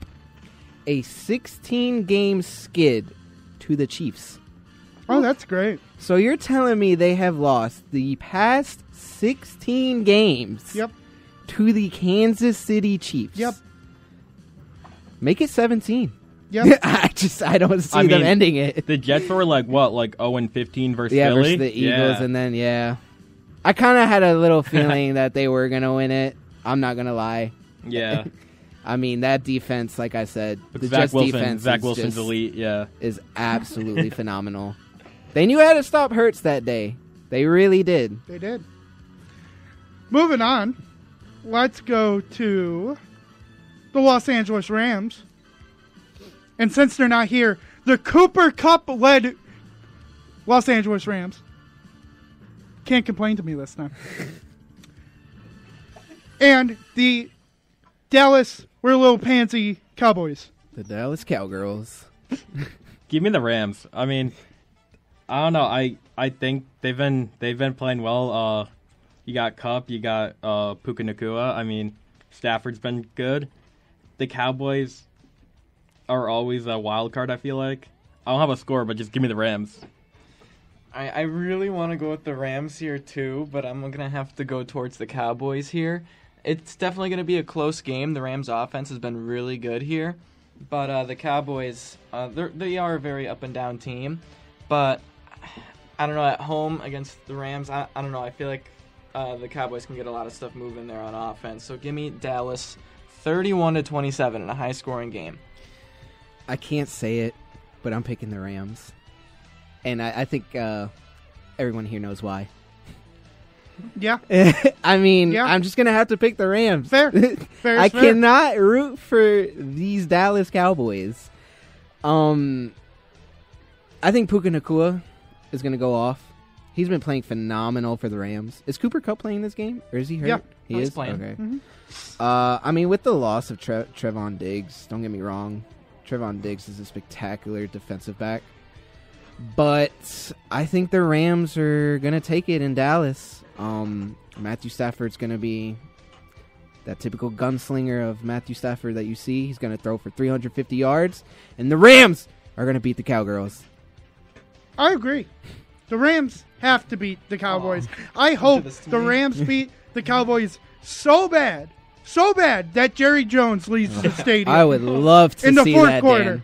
a 16-game skid to the Chiefs? Oh, that's great. So you're telling me they have lost the past 16 games to the Kansas City Chiefs? Yep. Make it 17. Yep. I don't see them ending it. The Jets were like 0-15 versus Philly? Philly? Versus the Eagles, and then I kind of had a little feeling that they were gonna win it. I'm not gonna lie. Yeah. I mean, that defense, like I said, the Zach Jets defense Wilson's elite. Yeah, is absolutely phenomenal. They knew how to stop Hurts that day. They really did. They did. Moving on, let's go to the Los Angeles Rams. And since they're not here, the Cooper Kupp-led Los Angeles Rams can't complain to me this time. And the Dallas, we're little pansy Cowboys. The Dallas Cowgirls. Give me the Rams. I mean, I don't know. I think they've been playing well. You got Kupp, you got Puka Nacua. I mean, Stafford's been good. The Cowboys are always a wild card, I feel like. I don't have a score, but just give me the Rams. I really want to go with the Rams here too, but I'm going to have to go towards the Cowboys here. It's definitely going to be a close game. The Rams' offense has been really good here, but the Cowboys, they are a very up-and-down team. But I don't know, at home against the Rams, I don't know. I feel like the Cowboys can get a lot of stuff moving there on offense. So give me Dallas 31-27 in a high-scoring game. I can't say it, but I'm picking the Rams. And I think everyone here knows why. Yeah. I mean, I'm just going to have to pick the Rams. Fair. Fair. I cannot root for these Dallas Cowboys. I think Puka Nacua is going to go off. He's been playing phenomenal for the Rams. Is Cooper Kupp playing this game? Or is he hurt? Yeah. He is playing. Okay. Mm-hmm. I mean, with the loss of Trevon Diggs, don't get me wrong, Trevon Diggs is a spectacular defensive back. But I think the Rams are going to take it in Dallas. Matthew Stafford's going to be that typical gunslinger of Matthew Stafford that you see. He's going to throw for 350 yards. And the Rams are going to beat the Cowgirls. I agree. The Rams have to beat the Cowboys. I hope the Rams beat the Cowboys so bad that Jerry Jones leaves the stadium. I would love to in the see fourth that, quarter. Dan.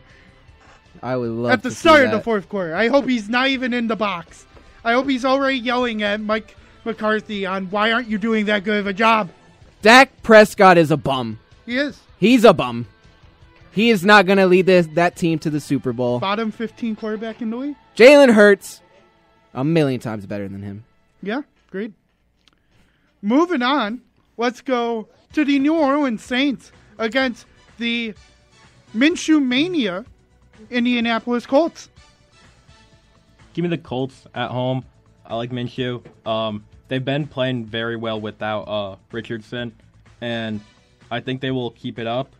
I would love at the to start see of the that. fourth quarter. I hope he's not even in the box. I hope he's already yelling at Mike McCarthy on why aren't you doing that good of a job. Dak Prescott is a bum. He is. He's a bum. He is not going to lead that team to the Super Bowl. Bottom 15 quarterback in the league. Jalen Hurts, a million times better than him. Yeah, agreed. Moving on, let's go to the New Orleans Saints against the Minshew Mania Indianapolis Colts. Give me the Colts at home. I like Minshew. They've been playing very well without Richardson, and I think they will keep it up.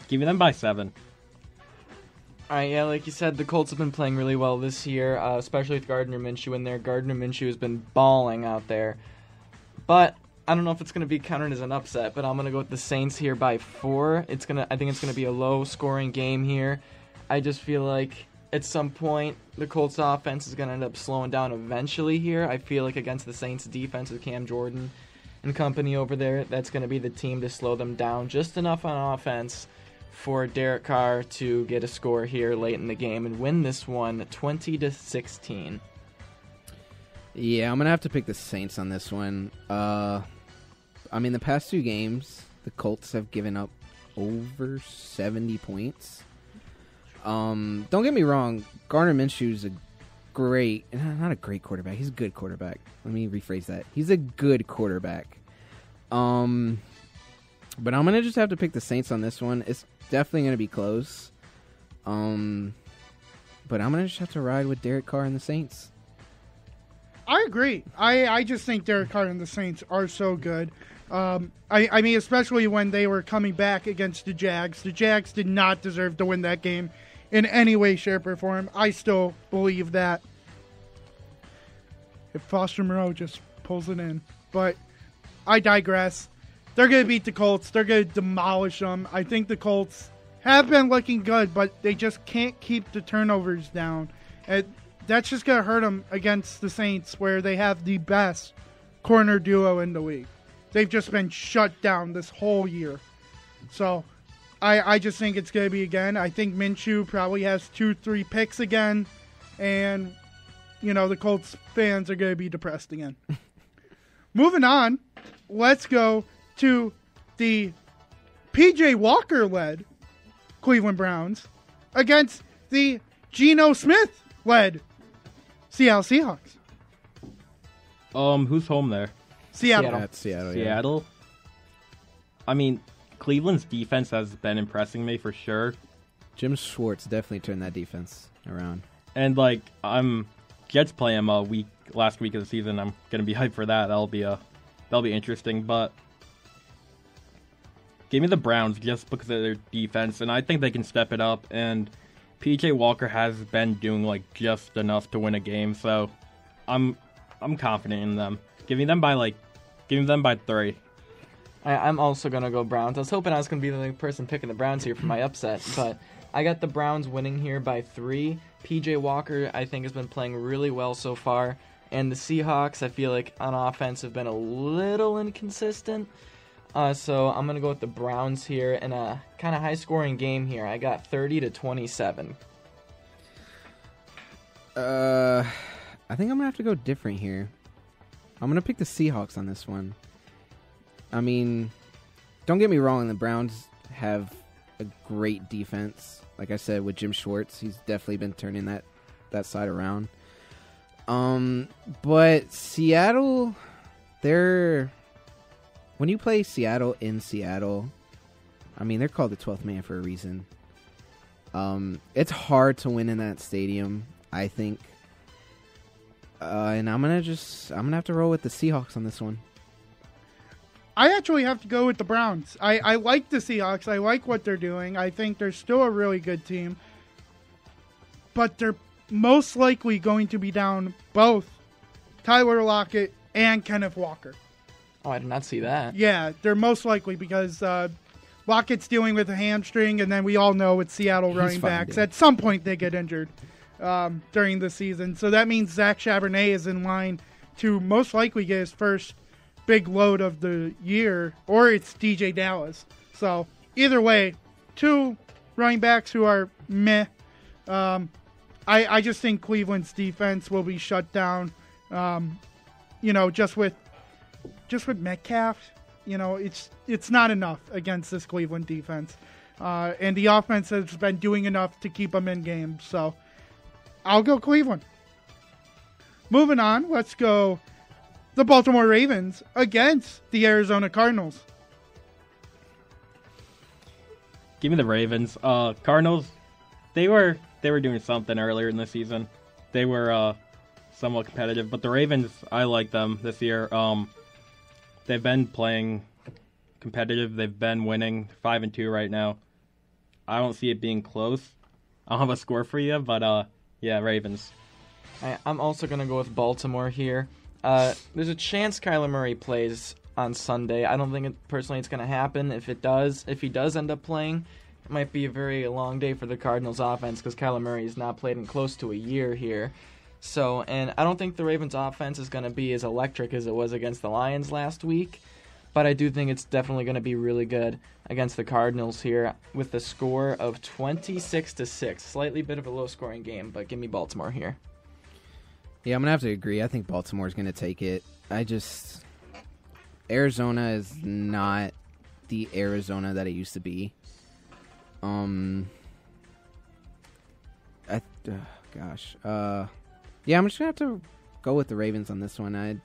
Give me them by 7. All right, yeah, like you said, the Colts have been playing really well this year, especially with Gardner Minshew in there. Gardner Minshew has been balling out there. But I don't know if it's going to be counted as an upset, but I'm going to go with the Saints here by 4. I think it's going to be a low-scoring game here. I just feel like at some point the Colts offense is going to end up slowing down eventually here. I feel like against the Saints defense with Cam Jordan and company over there, that's going to be the team to slow them down just enough on offense for Derek Carr to get a score here late in the game and win this one 20-16. Yeah, I'm going to have to pick the Saints on this one. I mean, the past 2 games, the Colts have given up over 70 points. Don't get me wrong, Gardner Minshew's not a great quarterback. He's a good quarterback. Let me rephrase that. He's a good quarterback. But I'm going to just have to pick the Saints on this one. It's definitely going to be close. But I'm gonna just have to ride with Derek Carr and the Saints. I agree. I just think Derek Carr and the Saints are so good. I mean, especially when they were coming back against the Jags. The Jags did not deserve to win that game in any way, shape, or form. I still believe that. If Foster Moreau just pulls it in. But I digress. They're going to beat the Colts. They're going to demolish them. I think the Colts have been looking good, but they just can't keep the turnovers down. That's just going to hurt them against the Saints, where they have the best corner duo in the league. They've just been shut down this whole year. So I just think it's going to be again. I think Minshew probably has 2-3 picks again. And, the Colts fans are going to be depressed again. Moving on, let's go to the P.J. Walker-led Cleveland Browns against the Geno Smith-led Seattle Seahawks. Who's home there? Seattle. That's Seattle. Yeah. Seattle. I mean, Cleveland's defense has been impressing me for sure. Jim Schwartz definitely turned that defense around. And Jets play him last week of the season. I'm gonna be hyped for that. That'll be interesting. But give me the Browns just because of their defense, and I think they can step it up. And P.J. Walker has been doing just enough to win a game, so I'm confident in them. Giving them by 3. I'm also going to go Browns. I was hoping I was going to be the only person picking the Browns here for my upset, but I got the Browns winning here by 3. P.J. Walker, I think, has been playing really well so far, and the Seahawks, I feel like, on offense have been a little inconsistent. So I'm going to go with the Browns here in a kind of high-scoring game here. I got 30-27. I think I'm going to have to go different here. I'm going to pick the Seahawks on this one. I mean, don't get me wrong, the Browns have a great defense. Like I said, with Jim Schwartz, he's definitely been turning that side around. But Seattle, when you play Seattle in Seattle, I mean, they're called the 12th man for a reason. It's hard to win in that stadium, I think. And I'm gonna have to roll with the Seahawks on this one. I actually have to go with the Browns. I like the Seahawks. I like what they're doing. I think they're still a really good team. But they're most likely going to be down both Tyler Lockett and Kenneth Walker. Oh, I did not see that. Yeah, they're most likely because Lockett's dealing with a hamstring, and then we all know with Seattle running backs, at some point they get injured during the season. So that means Zach Charbonnet is in line to most likely get his first big load of the year, or it's DJ Dallas. So either way, 2 running backs who are meh. I just think Cleveland's defense will be shut down. Just with Metcalf, it's not enough against this Cleveland defense. And the offense has been doing enough to keep them in games. So I'll go Cleveland. Moving on, let's go the Baltimore Ravens against the Arizona Cardinals. Give me the Ravens. Cardinals, they were doing something earlier in the season. They were somewhat competitive, but the Ravens, I like them this year. They've been playing competitive. They've been winning 5-2 right now. I don't see it being close. I don't have a score for you, but yeah, Ravens. I'm also going to go with Baltimore here. There's a chance Kyler Murray plays on Sunday. I don't think personally it's going to happen. If he does end up playing, it might be a very long day for the Cardinals offense because Kyler Murray has not played in close to a year here. So, and I don't think the Ravens offense is going to be as electric as it was against the Lions last week, but I do think it's definitely going to be really good against the Cardinals here with the score of 26-6. Slightly bit of a low-scoring game, but give me Baltimore here. Yeah, I'm going to have to agree. I think Baltimore's going to take it. Arizona is not the Arizona that it used to be. Yeah, I'm just going to have to go with the Ravens on this one. I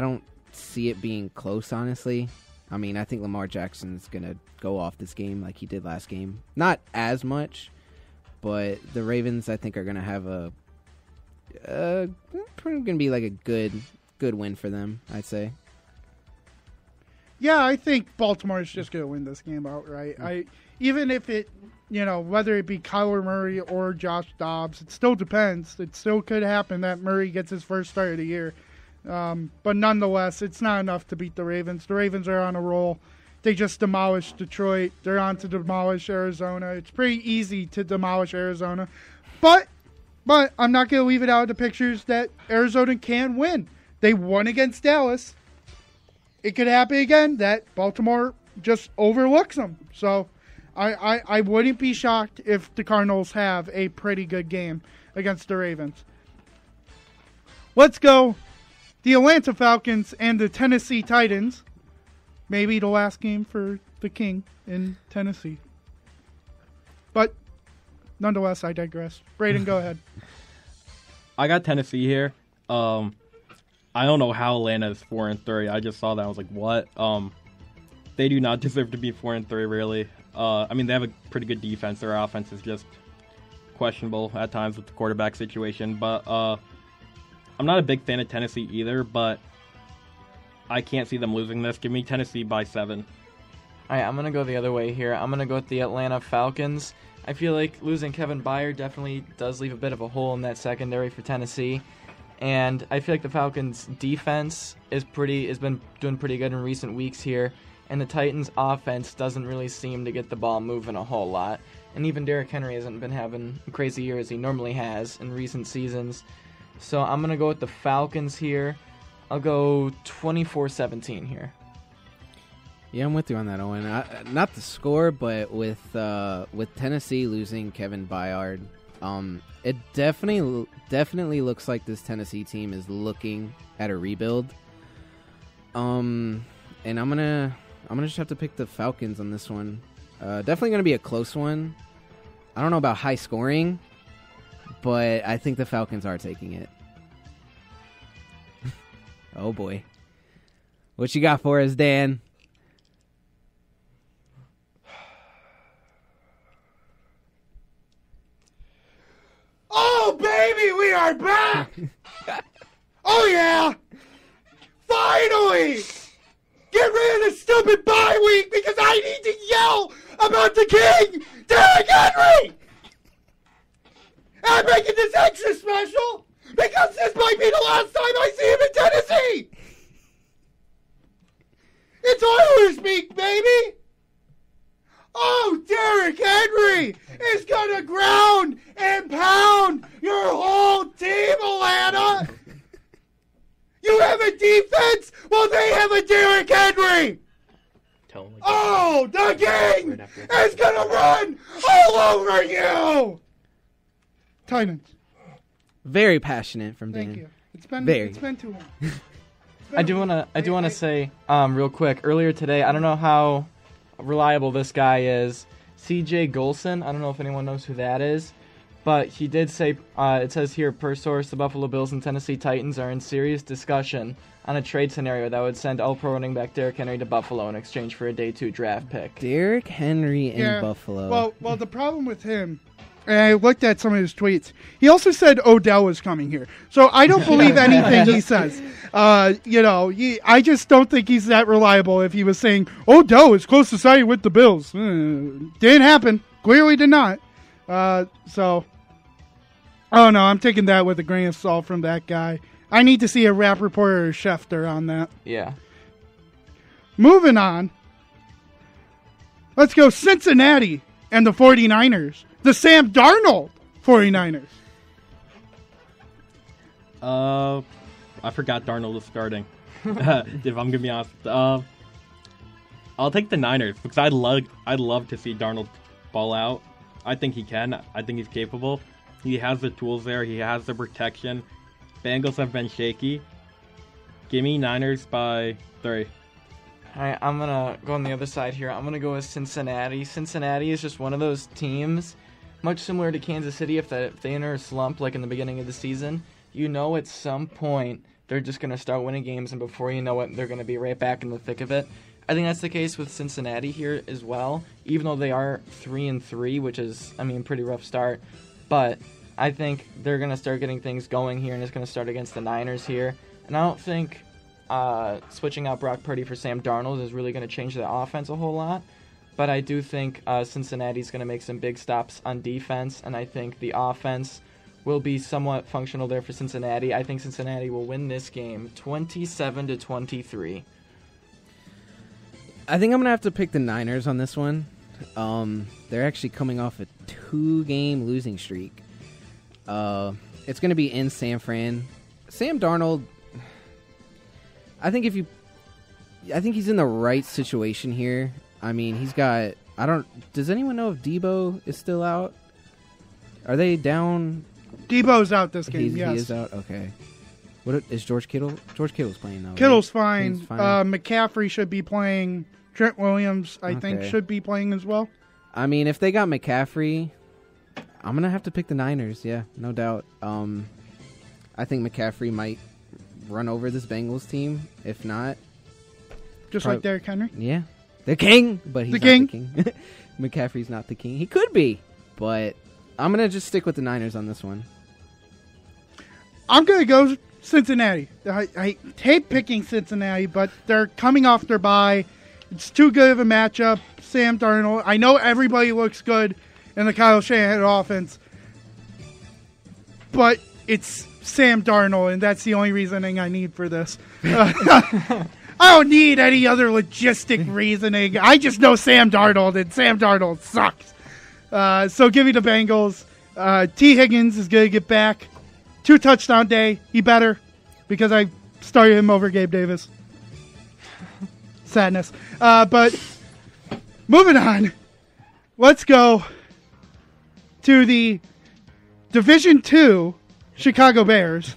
don't see it being close, honestly. I mean, I think Lamar Jackson's going to go off this game like he did last game. Not as much, but the Ravens, I think, are going to have going to be like a good win for them, I'd say. Yeah, I think Baltimore is just going to win this game outright. Even if it, whether it be Kyler Murray or Josh Dobbs, it still depends. It still could happen that Murray gets his first start of the year. But nonetheless, it's not enough to beat the Ravens. The Ravens are on a roll. They just demolished Detroit. They're on to demolish Arizona. It's pretty easy to demolish Arizona. But I'm not going to leave it out of the pictures that Arizona can win. They won against Dallas. It could happen again that Baltimore just overlooks them. So I wouldn't be shocked if the Cardinals have a pretty good game against the Ravens. Let's go. The Atlanta Falcons and the Tennessee Titans. Maybe the last game for the King in Tennessee. But nonetheless, I digress. Brayden, go ahead. I got Tennessee here. I don't know how Atlanta is 4-3. I just saw that. I was like, what? They do not deserve to be 4-3, really. I mean, they have a pretty good defense. Their offense is just questionable at times with the quarterback situation. But I'm not a big fan of Tennessee either, but I can't see them losing this. Give me Tennessee by 7. All right, I'm going to go the other way here. I'm going to go with the Atlanta Falcons. I feel like losing Kevin Byard definitely does leave a bit of a hole in that secondary for Tennessee. And I feel like the Falcons' defense has been doing pretty good in recent weeks here. And the Titans' offense doesn't really seem to get the ball moving a whole lot. And even Derrick Henry hasn't been having a crazy year as he normally has in recent seasons. So I'm going to go with the Falcons here. I'll go 24-17 here. Yeah, I'm with you on that, Owen. Not the score, but with Tennessee losing Kevin Byard, it definitely looks like this Tennessee team is looking at a rebuild. And I'm gonna just have to pick the Falcons on this one. Definitely gonna be a close one. I don't know about high scoring, but I think the Falcons are taking it. Oh boy, what you got for us, Dan? Oh, baby, we are back! Oh, yeah! Finally! Get rid of the stupid bye week because I need to yell about the King, Derrick Henry! I'm making this extra special because this might be the last time I see him in Tennessee! It's Oilers week, baby! Oh, Derrick Henry is going to ground and pound your whole team, Atlanta! You have a defense? Well, they have a Derrick Henry! Oh, the King is going to run all over you! Titans. Very passionate from Dan. Thank you. It's been too long. I do want to say real quick. Earlier today, I don't know how reliable this guy is. CJ Golson, I don't know if anyone knows who that is, but he did say, it says here, per source, the Buffalo Bills and Tennessee Titans are in serious discussion on a trade scenario that would send all-pro running back Derrick Henry to Buffalo in exchange for a day 2 draft pick. Derrick Henry in Buffalo. Well, the problem with him, and I looked at some of his tweets, he also said Odell was coming here. So I don't believe anything he says. I just don't think he's that reliable if he was saying Odell is close to signing with the Bills. Didn't happen. Clearly did not. So, oh no, I'm taking that with a grain of salt from that guy. I need to see a Rappaport or a Schefter on that. Yeah. Moving on. Let's go Cincinnati and the 49ers. The Sam Darnold 49ers. I forgot Darnold was starting. If I'm gonna be honest, I'll take the Niners because I'd love to see Darnold ball out. I think he can. I think he's capable. He has the tools there. He has the protection. Bengals have been shaky. Give me Niners by 3. All right, I'm gonna go on the other side here. I'm gonna go with Cincinnati. Cincinnati is just one of those teams, much similar to Kansas City. If they enter a slump like in the beginning of the season, at some point they're just going to start winning games, and before you know it, they're going to be right back in the thick of it. I think that's the case with Cincinnati here as well, even though they are 3-3, which is, pretty rough start. But I think they're going to start getting things going here, and it's going to start against the Niners here. And I don't think switching out Brock Purdy for Sam Darnold is really going to change the offense a whole lot. But I do think Cincinnati's going to make some big stops on defense, and I think the offense will be somewhat functional there for Cincinnati. I think Cincinnati will win this game 27-23. I think I'm going to have to pick the Niners on this one. They're actually coming off a 2-game losing streak. It's going to be in San Fran. Sam Darnold, I think he's in the right situation here. He's got, does anyone know if Debo is still out? Are they down? Debo's out this game, yes. He is out? Okay. What is George Kittle? George Kittle's playing though. Kittle's right? fine. McCaffrey should be playing. Trent Williams, I think, should be playing as well. If they got McCaffrey, I'm going to have to pick the Niners, yeah, no doubt. I think McCaffrey might run over this Bengals team. If not... Just like Derrick Henry? Yeah. The king, but he's not the king. McCaffrey's not the king. He could be, but I'm going to just stick with the Niners on this one. I'm going to go Cincinnati. I hate picking Cincinnati, but they're coming off their bye. It's too good of a matchup. Sam Darnold. I know everybody looks good in the Kyle Shanahan offense, but it's Sam Darnold, and that's the only reasoning I need for this. I don't need any other logistic reasoning. I just know Sam Darnold, and Sam Darnold sucks. So give me the Bengals. T. Higgins is going to get back. 2-touchdown day. He better, because I started him over Gabe Davis. Sadness. But moving on, let's go to the Division II Chicago Bears.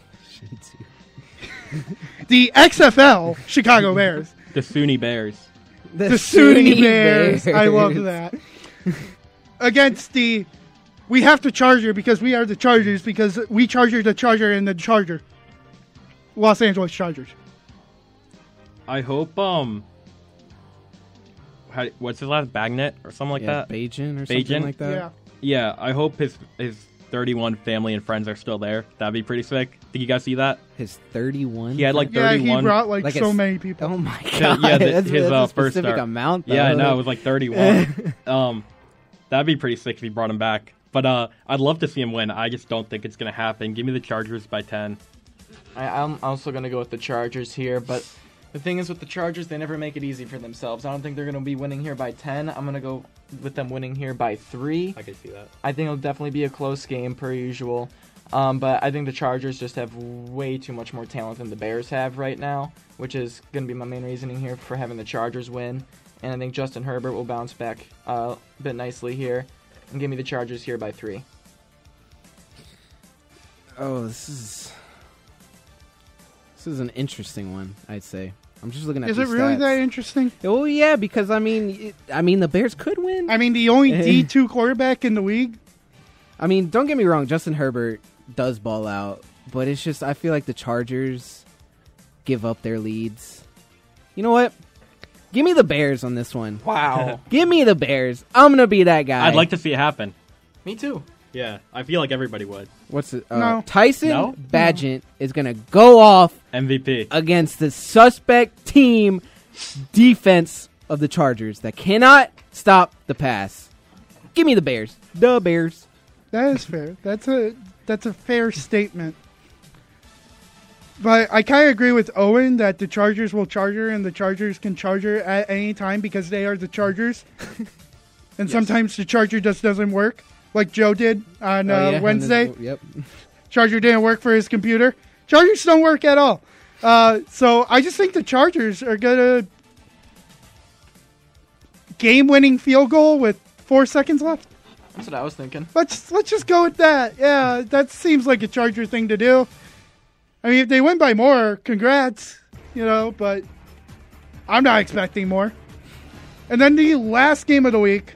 The XFL Chicago Bears. The SUNY Bears. The SUNY Bears. I love that. Against the... We have to Charger because we are the Chargers because we Charger the Charger and the Charger. Los Angeles Chargers. I hope, what's his last? Bagnet or something like that? Bajan or something like that? Yeah, I hope his 31 family and friends are still there. That'd be pretty sick. Did you guys see that? His 31? He had 31. Yeah, he brought so many people. Oh my god. Yeah, that's his a first specific start. amount, though. Yeah, I know. It was 31. That'd be pretty sick if he brought him back. But I'd love to see him win. I just don't think it's going to happen. Give me the Chargers by 10. I'm also going to go with the Chargers here, but the thing is with the Chargers, they never make it easy for themselves. I don't think they're going to be winning here by 10. I'm going to go with them winning here by 3. I can see that. I think it'll definitely be a close game per usual. But I think the Chargers just have way too much more talent than the Bears have right now, which is going to be my main reasoning here for having the Chargers win. And I think Justin Herbert will bounce back a bit nicely here and give me the Chargers here by 3. Oh, this is an interesting one, I'd say. I'm just looking at. Is it really stats. that interesting? Oh yeah, because the Bears could win. The only D2 quarterback in the league. Don't get me wrong, Justin Herbert does ball out, but it's just I feel like the Chargers give up their leads. You know what? Give me the Bears on this one. Wow. Give me the Bears. I'm gonna be that guy. I'd like to see it happen. Me too. Yeah, I feel like everybody would. What's it? No. Tyson Bagent is going to go off MVP against the suspect team defense of the Chargers that cannot stop the pass. Give me the Bears. The Bears. That is fair. That's a fair statement. But I kind of agree with Owen that the Chargers will Charger and the Chargers can Charger at any time because they are the Chargers. And sometimes the Charger just doesn't work. Like Joe did on Wednesday. Yep. Charger didn't work for his computer. Chargers don't work at all. So I just think the Chargers are going to game-winning field goal with 4 seconds left. That's what I was thinking. Let's just go with that. Yeah, that seems like a Charger thing to do. If they win by more, congrats. But I'm not expecting more. And then the last game of the week.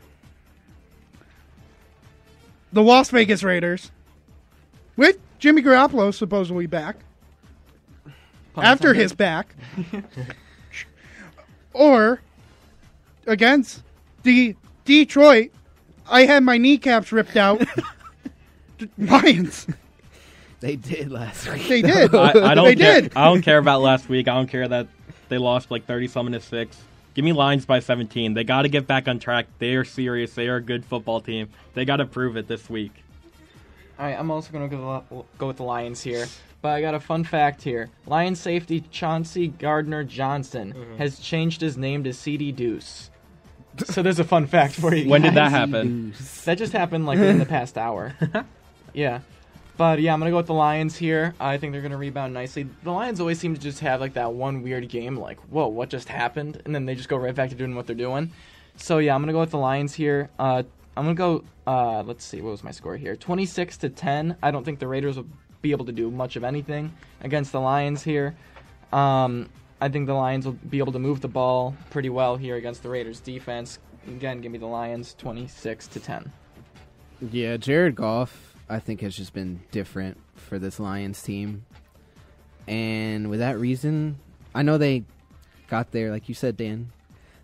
The Las Vegas Raiders, with Jimmy Garoppolo supposedly back, after his back, or against the Detroit, I had my kneecaps ripped out. Lions. They did last week. They did. I don't They care. did. I don't care about last week. I don't care that they lost like 30-6. Give me Lions by 17. They got to get back on track. They are serious. They are a good football team. They got to prove it this week. All right, I'm also going to go with the Lions here. But I got a fun fact here. Lions safety Chauncey Gardner-Johnson has changed his name to CD Deuce. So there's a fun fact for you guys. When did that happen? That just happened like within the past hour. Yeah. But yeah, I'm going to go with the Lions here. I think they're going to rebound nicely. The Lions always seem to just have like that one weird game like, whoa, what just happened? And then they just go right back to doing what they're doing. So yeah, I'm going to go with the Lions here. I'm going to go, let's see, what was my score here? 26-10. I don't think the Raiders will be able to do much of anything against the Lions here. I think the Lions will be able to move the ball pretty well here against the Raiders defense. Again, give me the Lions 26-10. Yeah, Jared Goff, I think, has just been different for this Lions team. And with that reason, I know they got there, like you said, Dan.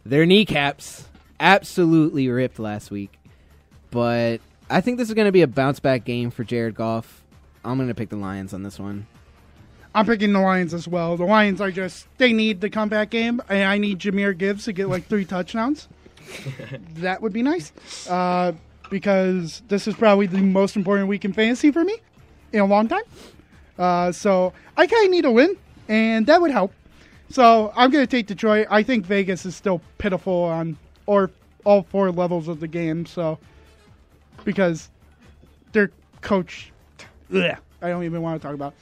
Their kneecaps absolutely ripped last week. But I think this is going to be a bounce-back game for Jared Goff. I'm going to pick the Lions on this one. I'm picking the Lions as well. The Lions are they need the comeback game, and I need Jahmyr Gibbs to get like 3 touchdowns. That would be nice. Because this is probably the most important week in fantasy for me in a long time. So I kind of need a win, and that would help. So I'm going to take Detroit. I think Vegas is still pitiful on all 4 levels of the game. So because their coach, I don't even want to talk about.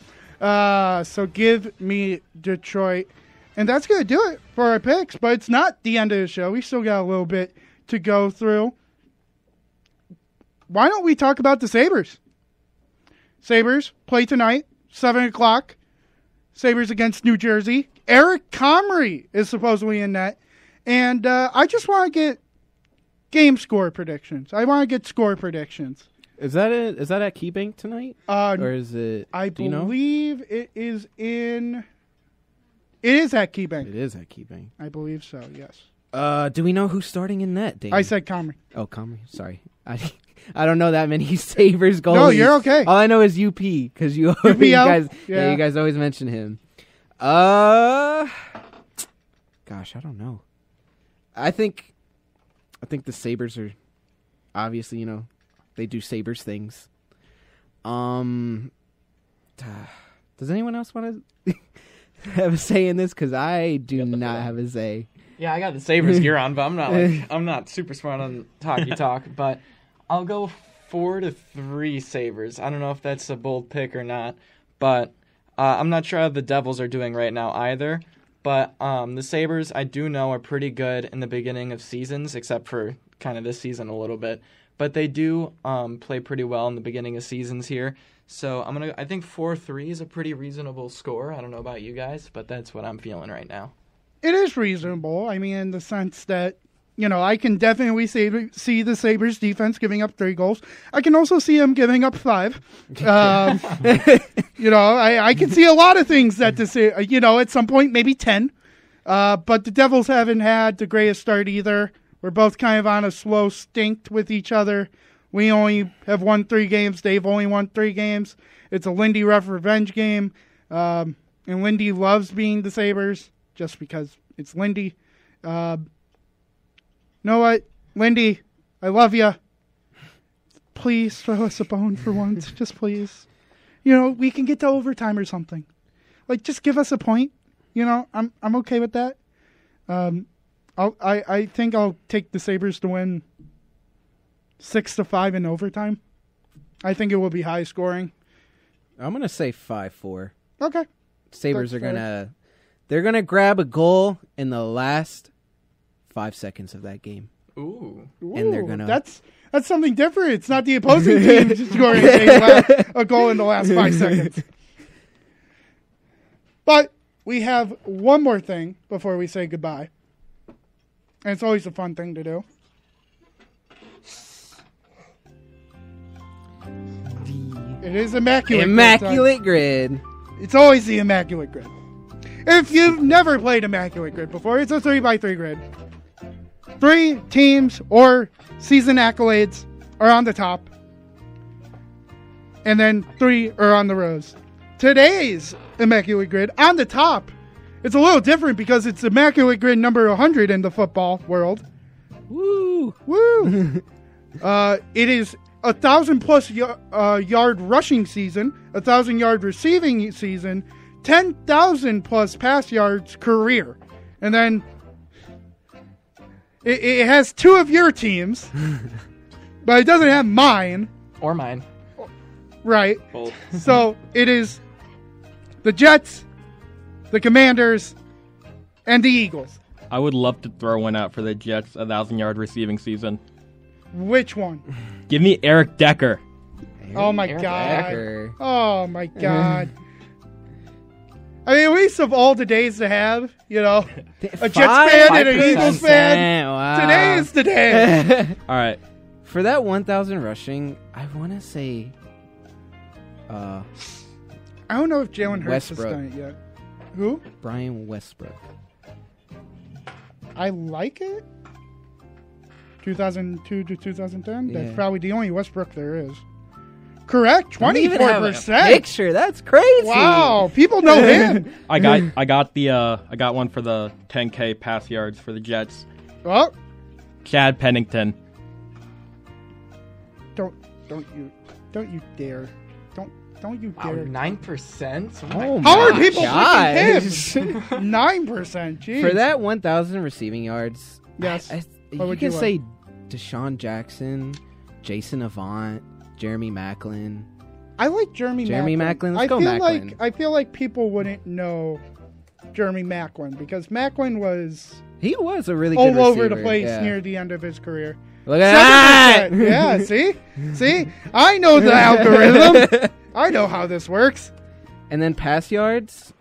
So give me Detroit. And that's going to do it for our picks. But it's not the end of the show. We still got a little bit to go through. Why don't we talk about the Sabres? Sabres play tonight, 7 o'clock. Sabres against New Jersey. Eric Comrie is supposedly in net. And I just want to get game score predictions. I want to get score predictions. Is that at KeyBank tonight? Or is it? I believe it is in. It is at KeyBank. It is at KeyBank. I believe so. Yes. Do we know who's starting in net, Dan? I said Comrie. Oh, Comrie. Sorry, I don't know that many Sabres goalies. No, you're okay. All I know is UP because you guys always mention him. Gosh, I don't know. I think the Sabres are obviously, they do Sabres things. Does anyone else want to have a say in this? Because I do not have a say. Yeah, I got the Sabres gear on, but I'm not super smart on talky talk. But I'll go 4-3 Sabres. I don't know if that's a bold pick or not, but I'm not sure how the Devils are doing right now either. But the Sabres, I do know, are pretty good in the beginning of seasons, except for kind of this season a little bit. But they do play pretty well in the beginning of seasons here. So I think 4-3 is a pretty reasonable score. I don't know about you guys, but that's what I'm feeling right now. It is reasonable. I mean, in the sense that, I can definitely see the Sabres defense giving up 3 goals. I can also see them giving up 5. I can see a lot of things that at some point, maybe 10. But the Devils haven't had the greatest start either. We're both kind of on a slow stint with each other. We only have won 3 games. They've only won 3 games. It's a Lindy Ruff revenge game. And Lindy loves being the Sabres just because it's Lindy. You know what? Lindy, I love you. Please throw us a bone for once. Just please. We can get to overtime or something. Like, just give us a point. I'm okay with that. I think I'll take the Sabres to win 6-5 in overtime. I think it will be high scoring. I'm gonna say 5-4. Okay. Sabres are gonna grab a goal in the last 5 seconds of that game. Ooh. And they're gonna. That's something different. It's not the opposing team scoring a goal in the last 5 seconds. But we have one more thing before we say goodbye. And it's always a fun thing to do. It is Immaculate Grid. It's always the Immaculate Grid. If you've never played Immaculate Grid before, it's a 3x3 grid. 3 teams or season accolades are on the top. And then 3 are on the rows. Today's Immaculate Grid on the top. It's a little different because it's Immaculate Grid number 100 in the football world. Woo! Woo! It is 1,000+ yard rushing season, 1,000 yard receiving season, 10,000+ pass yards career. And then it has 2 of your teams, but it doesn't have mine. Or mine. Right. Both. So it is the Jets, the Commanders, and the Eagles. I would love to throw one out for the Jets' 1,000-yard receiving season. Which one? Give me Eric Decker. Oh my Eric God. Decker. Oh my God. I mean, at least of all the days to have, you know, a Jets fan and an Eagles fan, wow. today is the day. All right. For that 1,000 rushing, I want to say I don't know if Jalen Hurts has Westbrook. done it yet. Who? Brian Westbrook. I like it. 2002 to 2010. Yeah. That's probably the only Westbrook there is. Correct. Don't even have a 24%. picture. That's crazy. Wow, people know him. I got one for the 10K pass yards for the Jets. Oh, Chad Pennington. don't you dare. Don't you Wow, dare. 9%? Oh How are my people gosh. picking him? 9%. Jeez. For that 1,000 receiving yards, Yes. I, What you would can you say Deshaun Jackson, Jason Avant, Jeremy Maclin. I like Jeremy Maclin. Let's I go feel Maclin. I feel like people wouldn't know Jeremy Maclin because Maclin was He was a really all good over the receiver, place yeah. near the end of his career. Look at that! 7%. Yeah, see? I know the algorithm. I know how this works. And then pass yards.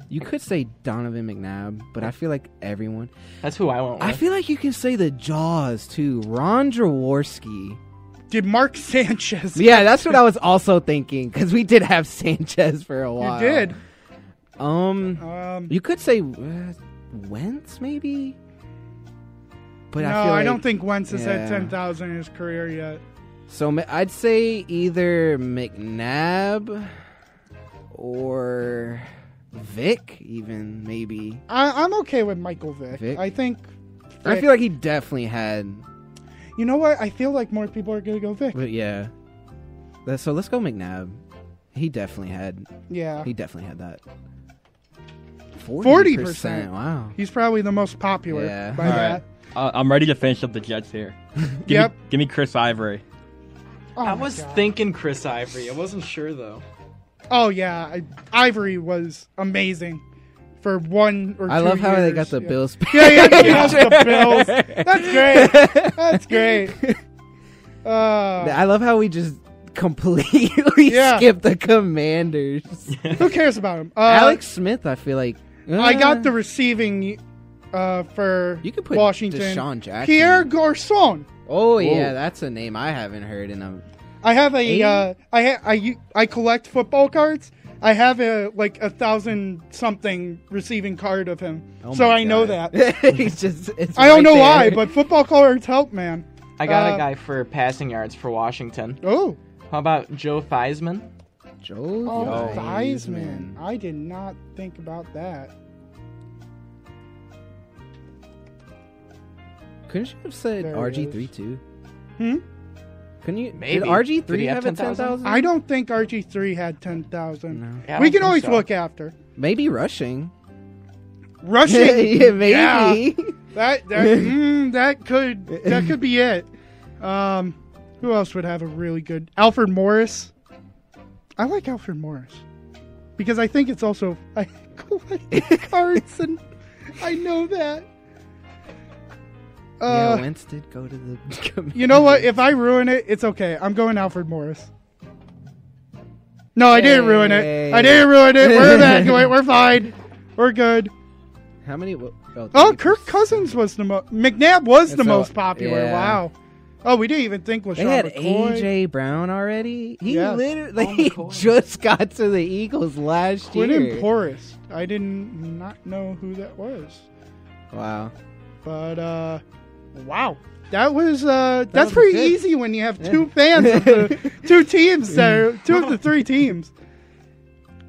You could say Donovan McNabb, but I feel like everyone. That's who I went with. I feel like you can say the Jaws too. Ron Jaworski. Did Mark Sanchez? Yeah, that's what I was also thinking because we did have Sanchez for a while. You did. You could say Wentz maybe. But No, I feel like, I don't think Wentz has had yeah. 10,000 in his career yet. So I'd say either McNabb or Vic, even maybe. I'm okay with Michael Vick. I think. I feel like he definitely had. You know what? I feel like more people are going to go Vic. But yeah. So let's go McNabb. He definitely had. Yeah. He definitely had that. 40%. Wow. He's probably the most popular by All that. right. I'm ready to finish up the Jets here. Give me Chris Ivory. Oh I my was God. thinking Chris Ivory. I wasn't sure, though. Oh, yeah. Ivory was amazing for 1 or 2 I love how they years. got the Bills. Yeah, the Bills. That's great. That's great. I love how we just completely skipped the Commanders. Who cares about him? Alex Smith, I feel like. I got the receiving for You could put Washington. Deshaun Jackson. Pierre Garçon. Oh yeah, that's a name I haven't heard in a. I have a I collect football cards. I have a 1,000-something receiving card of him, so I know that. It's I don't know there. why, but football cards help, man. I got a guy for passing yards for Washington. Oh, How about Joe Theismann? Joe Theismann. I did not think about that. Couldn't you have said There it RG3 is. too? Hmm? Couldn't you? Maybe. Did RG3 Did he have have a 10,000? 10,000? I don't think RG3 had 10,000. No. Yeah, I We don't can think always so. look after. Maybe rushing. Rushing. Yeah, maybe. Yeah. That could be it. Who else would have a really good Alfred Morris? I like Alfred Morris because I think it's also I collect cards and I know that. Yeah, Wentz did go to the. You know what? If I ruin it, it's okay. I'm going Alfred Morris. No, I didn't ruin it. I didn't ruin it. We're back. We're fine. We're good. How many? Oh, Kirk Cousins was the most. McNabb was the So, most popular. yeah. Wow. Oh, we didn't even think LaShawn They had McCoy. AJ Brown already. He Yeah. literally just got to the Eagles last Quinton year. Porras. I did not know who that was. Wow. But, wow. That was that's pretty easy when you have two fans of the two teams there, two of the three teams.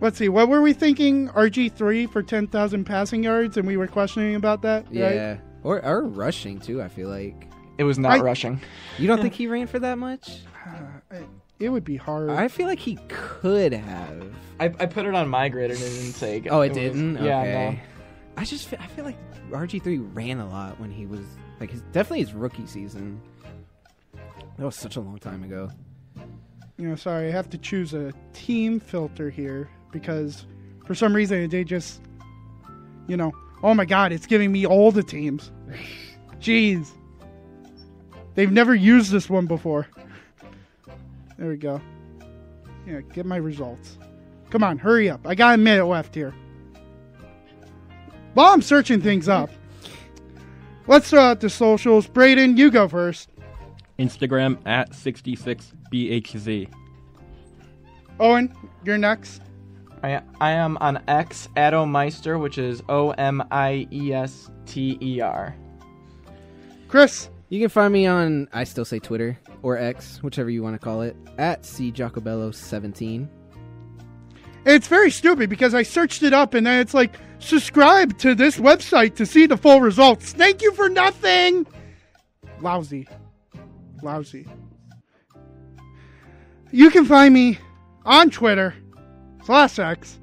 Let's see, what were we thinking? RG3 for 10,000 passing yards, and we were questioning about that, yeah. right? Or rushing, too, I feel like. It was not rushing. You don't think he ran for that much? It would be hard. I feel like he could have. I put it on my grid and it didn't say. Oh, it didn't? Yeah, okay. no. I feel like RG3 ran a lot when he was, like, definitely his rookie season. That was such a long time ago. Sorry, I have to choose a team filter here because for some reason they just, oh my God, it's giving me all the teams. Jeez. They've never used this one before. There we go. Yeah, get my results. Come on, hurry up. I got a minute left here. While I'm searching things up, let's throw out the socials. Brayden, you go first. Instagram at 66BHZ. Owen, you're next. I am on X at Omeister, which is OMIESTER. Chris. You can find me on, I still say Twitter, or X, whichever you want to call it, at CJacobello17. It's very stupid because I searched it up and then it's like, subscribe to this website to see the full results. Thank you for nothing. Lousy. You can find me on Twitter /X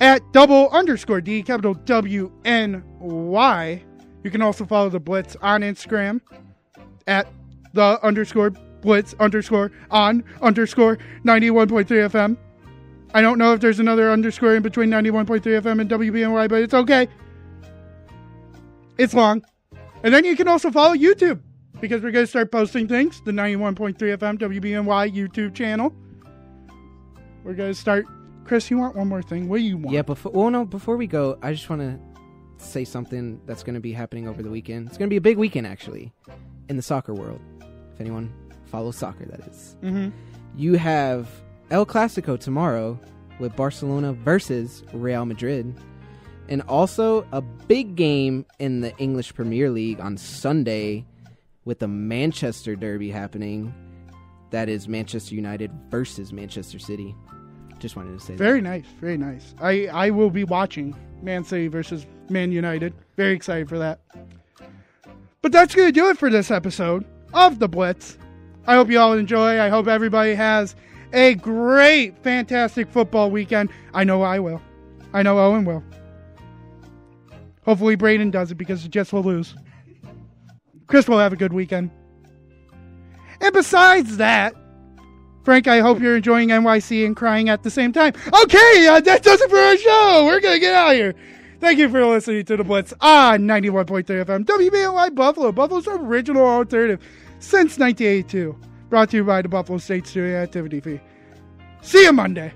at _D, capital WNY. You can also follow the Blitz on Instagram at _Blitz_on_91.3 FM. I don't know if there's another underscore in between 91.3 FM and WBNY, but it's okay. It's long. And then you can also follow YouTube because we're going to start posting things. The 91.3 FM WBNY YouTube channel. We're going to start. Chris, you want one more thing? What do you want? Yeah, before we go, I just want to say something that's going to be happening over the weekend. It's going to be a big weekend, actually, in the soccer world. If anyone follows soccer, that is. Mm-hmm. You have El Clasico tomorrow with Barcelona versus Real Madrid. And also a big game in the English Premier League on Sunday with the Manchester Derby happening. That is Manchester United versus Manchester City. Just wanted to say very that. Very nice. I will be watching Man City versus Man United. Very excited for that. But that's going to do it for this episode of The Blitz. I hope you all enjoy. I hope everybody has a great, fantastic football weekend. I know I will. I know Owen will. Hopefully Brayden does it because the Jets will lose. Chris will have a good weekend. And besides that, Frank, I hope you're enjoying NYC and crying at the same time. Okay, that does it for our show. We're going to get out of here. Thank you for listening to The Blitz on 91.3 FM. WBNY Buffalo, Buffalo's original alternative since 1982. Brought to you by the Buffalo State Student Activity Fee. See you Monday.